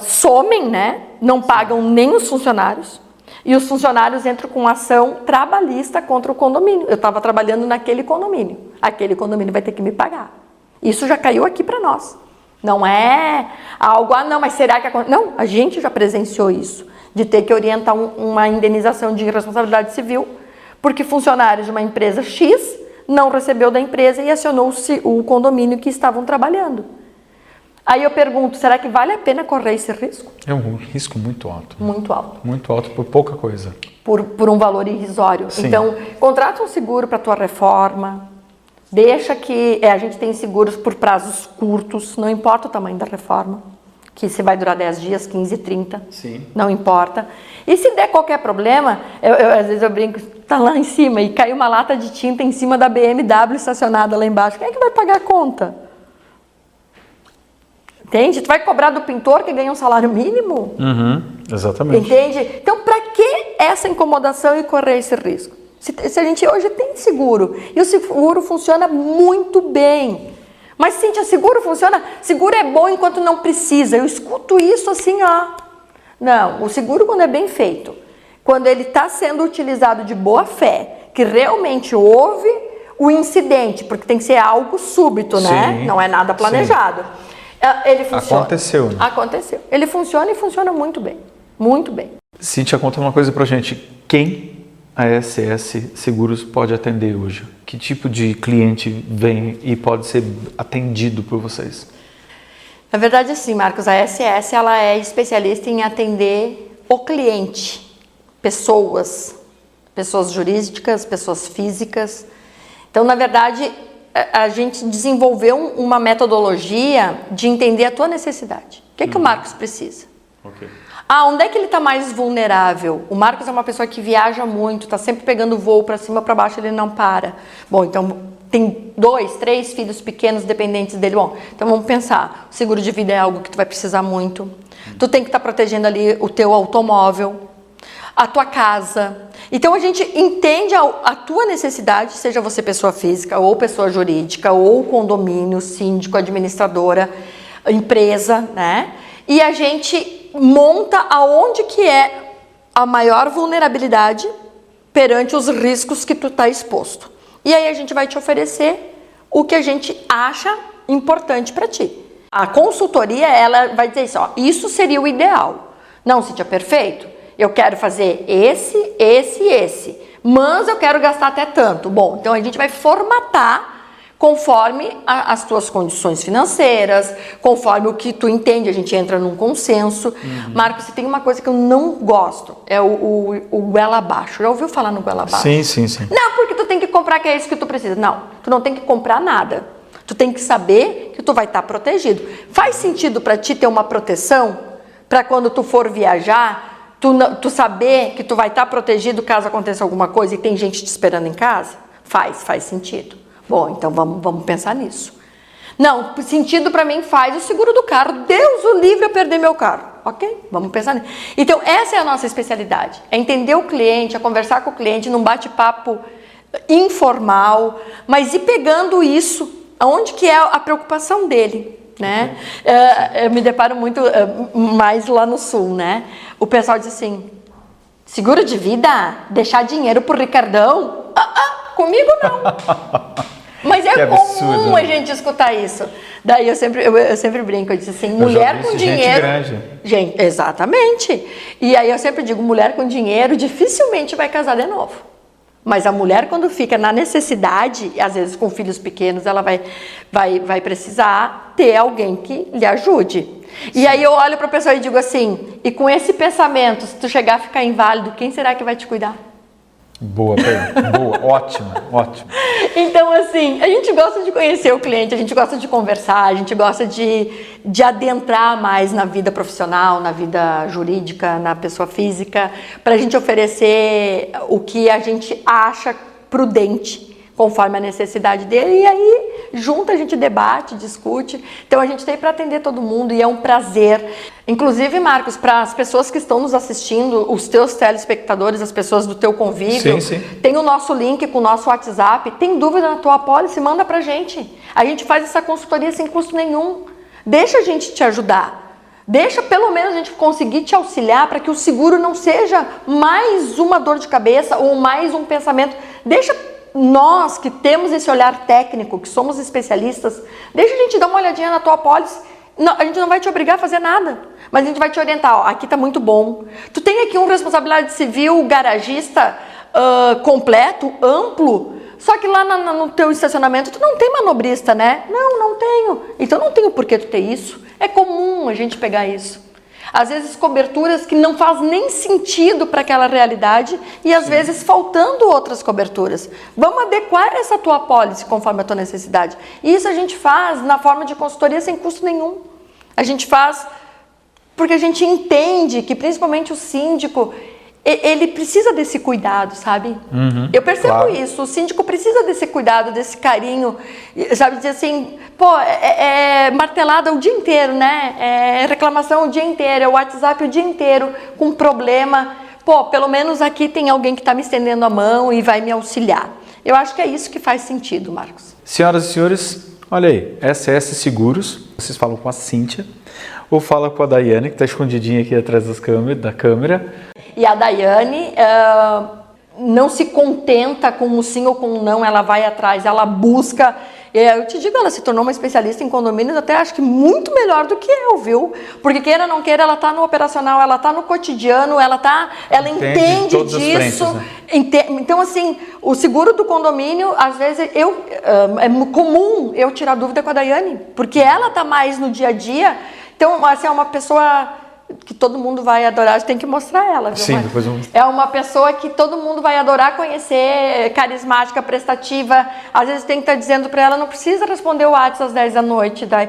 somem, né? Não pagam nem os funcionários. E os funcionários entram com ação trabalhista contra o condomínio. Eu estava trabalhando naquele condomínio. Aquele condomínio vai ter que me pagar. Isso já caiu aqui para nós. Não é algo, não, mas será que acontece? Não, a gente já presenciou isso, de ter que orientar uma indenização de responsabilidade civil, porque funcionários de uma empresa X não recebeu da empresa e acionou o condomínio que estavam trabalhando. Aí eu pergunto, será que vale a pena correr esse risco? É um risco muito alto. Muito alto. Muito alto por pouca coisa. Por um valor irrisório. Sim. Então, contrata um seguro para a tua reforma. Deixa que a gente tem seguros por prazos curtos, não importa o tamanho da reforma, que se vai durar 10 dias, 15, 30, sim, não importa. E se der qualquer problema, às vezes eu brinco, tá lá em cima e caiu uma lata de tinta em cima da BMW estacionada lá embaixo, quem é que vai pagar a conta? Entende? Tu vai cobrar do pintor que ganha um salário mínimo? Exatamente. Entende? Então, para que essa incomodação e correr esse risco? Se a gente hoje tem seguro, e o seguro funciona muito bem. Mas, Cíntia, seguro funciona? Seguro é bom enquanto não precisa. Eu escuto isso assim, ó. Não, o seguro quando é bem feito, quando ele está sendo utilizado de boa fé, que realmente houve o incidente, porque tem que ser algo súbito, né? Sim, não é nada planejado. Sim. Ele funciona. Aconteceu, né? Aconteceu. Ele funciona e funciona muito bem. Muito bem. Cíntia, conta uma coisa pra gente. Quem a SS Seguros pode atender hoje? Que tipo de cliente vem e pode ser atendido por vocês? Na verdade, sim, Marcos, a SS ela é especialista em atender o cliente, pessoas jurídicas, pessoas físicas. Então, na verdade, a gente desenvolveu uma metodologia de entender a tua necessidade. O que é que o Marcos precisa? Okay. Onde é que ele está mais vulnerável? O Marcos é uma pessoa que viaja muito, está sempre pegando voo para cima, para baixo, ele não para. Bom, então tem 2, 3 filhos pequenos dependentes dele. Bom, então vamos pensar, o seguro de vida é algo que tu vai precisar muito. Tu tem que estar protegendo ali o teu automóvel, a tua casa. Então a gente entende a tua necessidade, seja você pessoa física ou pessoa jurídica, ou condomínio, síndico, administradora, empresa, né? E a gente monta aonde que é a maior vulnerabilidade perante os riscos que tu está exposto. E aí a gente vai te oferecer o que a gente acha importante para ti. A consultoria, ela vai dizer isso, ó, isso seria o ideal. Não, Cíntia, perfeito. Eu quero fazer esse, mas eu quero gastar até tanto. Bom, então a gente vai formatar conforme as tuas condições financeiras, conforme o que tu entende, a gente entra num consenso. Marcos, você tem uma coisa que eu não gosto, é o goela abaixo. Já ouviu falar no goela abaixo? Sim. Não, porque tu tem que comprar que é isso que tu precisa. Não, tu não tem que comprar nada. Tu tem que saber que tu vai estar protegido. Faz sentido para ti ter uma proteção para quando tu for viajar, tu saber que tu vai estar protegido caso aconteça alguma coisa e tem gente te esperando em casa? Faz sentido. Bom, então vamos pensar nisso. Não, sentido para mim faz o seguro do carro. Deus o livre a perder meu carro. Ok? Vamos pensar nisso. Então, essa é a nossa especialidade. É entender o cliente, é conversar com o cliente num bate-papo informal, mas ir pegando isso, aonde que é a preocupação dele, né? Eu me deparo muito mais lá no sul, né? O pessoal diz assim, seguro de vida? Deixar dinheiro pro Ricardão? Comigo não. Mas é comum a gente escutar isso. Daí eu sempre brinco, eu disse assim, mulher com dinheiro... Gente, exatamente. E aí eu sempre digo, mulher com dinheiro dificilmente vai casar de novo. Mas a mulher, quando fica na necessidade, às vezes com filhos pequenos, ela vai precisar ter alguém que lhe ajude. Sim. E aí eu olho para a pessoa e digo assim, e com esse pensamento, se tu chegar a ficar inválido, quem será que vai te cuidar? Boa, ótima. Então, assim, a gente gosta de conhecer o cliente, a gente gosta de conversar, a gente gosta de adentrar mais na vida profissional, na vida jurídica, na pessoa física, para a gente oferecer o que a gente acha prudente, conforme a necessidade dele, e aí junto a gente debate, discute. Então a gente está aí para atender todo mundo e é um prazer. Inclusive, Marcos, para as pessoas que estão nos assistindo, os teus telespectadores, as pessoas do teu convívio, sim. Tem o nosso link com o nosso WhatsApp. Tem dúvida na tua apólice? Manda para a gente. A gente faz essa consultoria sem custo nenhum. Deixa a gente te ajudar. Deixa pelo menos a gente conseguir te auxiliar para que o seguro não seja mais uma dor de cabeça ou mais um pensamento. Deixa nós que temos esse olhar técnico, que somos especialistas, deixa a gente dar uma olhadinha na tua apólice. Não, a gente não vai te obrigar a fazer nada, mas a gente vai te orientar. Ó, aqui tá muito bom. Tu tem aqui um responsabilidade civil, garagista completo, amplo, só que lá no teu estacionamento tu não tem manobrista, né? Não tenho. Então não tenho por que tu ter isso. É comum a gente pegar isso. Às vezes coberturas que não faz nem sentido para aquela realidade e às vezes faltando outras coberturas. Vamos adequar essa tua apólice conforme a tua necessidade. E isso a gente faz na forma de consultoria sem custo nenhum. A gente faz porque a gente entende que principalmente o síndico, ele precisa desse cuidado, sabe? Eu percebo isso, o síndico precisa desse cuidado, desse carinho, sabe? Dizer assim, pô, é martelada o dia inteiro, né? É reclamação o dia inteiro, é o WhatsApp o dia inteiro, com problema. Pô, pelo menos aqui tem alguém que está me estendendo a mão e vai me auxiliar. Eu acho que é isso que faz sentido, Marcos. Senhoras e senhores, olha aí, SS Seguros, vocês falam com a Cíntia, ou fala com a Daiane, que está escondidinha aqui atrás da câmera. E a Daiane não se contenta com um sim ou com um não, ela vai atrás, ela busca. Eu te digo, ela se tornou uma especialista em condomínios, até acho que muito melhor do que eu, viu? Porque queira ou não queira, ela está no operacional, ela está no cotidiano, ela entende disso. Frentes, né? Então, assim, o seguro do condomínio, às vezes, é comum eu tirar dúvida com a Daiane, porque ela está mais no dia a dia. Então, assim, é uma pessoa que todo mundo vai adorar, a gente tem que mostrar ela, viu? Sim, depois É uma pessoa que todo mundo vai adorar conhecer, carismática, prestativa. Às vezes tem que estar dizendo para ela, não precisa responder o WhatsApp às 10 da noite. Daí,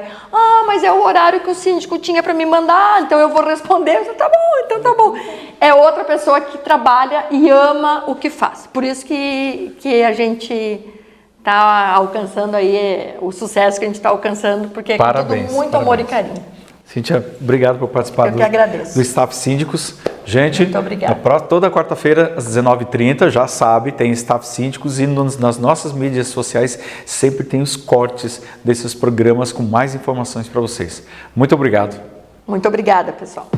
mas é o horário que o síndico tinha para me mandar, então eu vou responder. Tá bom, então tá bom. É outra pessoa que trabalha e ama o que faz. Por isso que a gente tá alcançando aí o sucesso que a gente está alcançando, porque é com Parabéns, tudo muito parabéns. amor e carinho. Cíntia, obrigado por participar Eu que agradeço. do Staff Síndicos. Gente, Muito obrigada. toda quarta-feira, às 19h30, já sabe, tem Staff Síndicos e nas nossas mídias sociais sempre tem os cortes desses programas com mais informações para vocês. Muito obrigado. Muito obrigada, pessoal.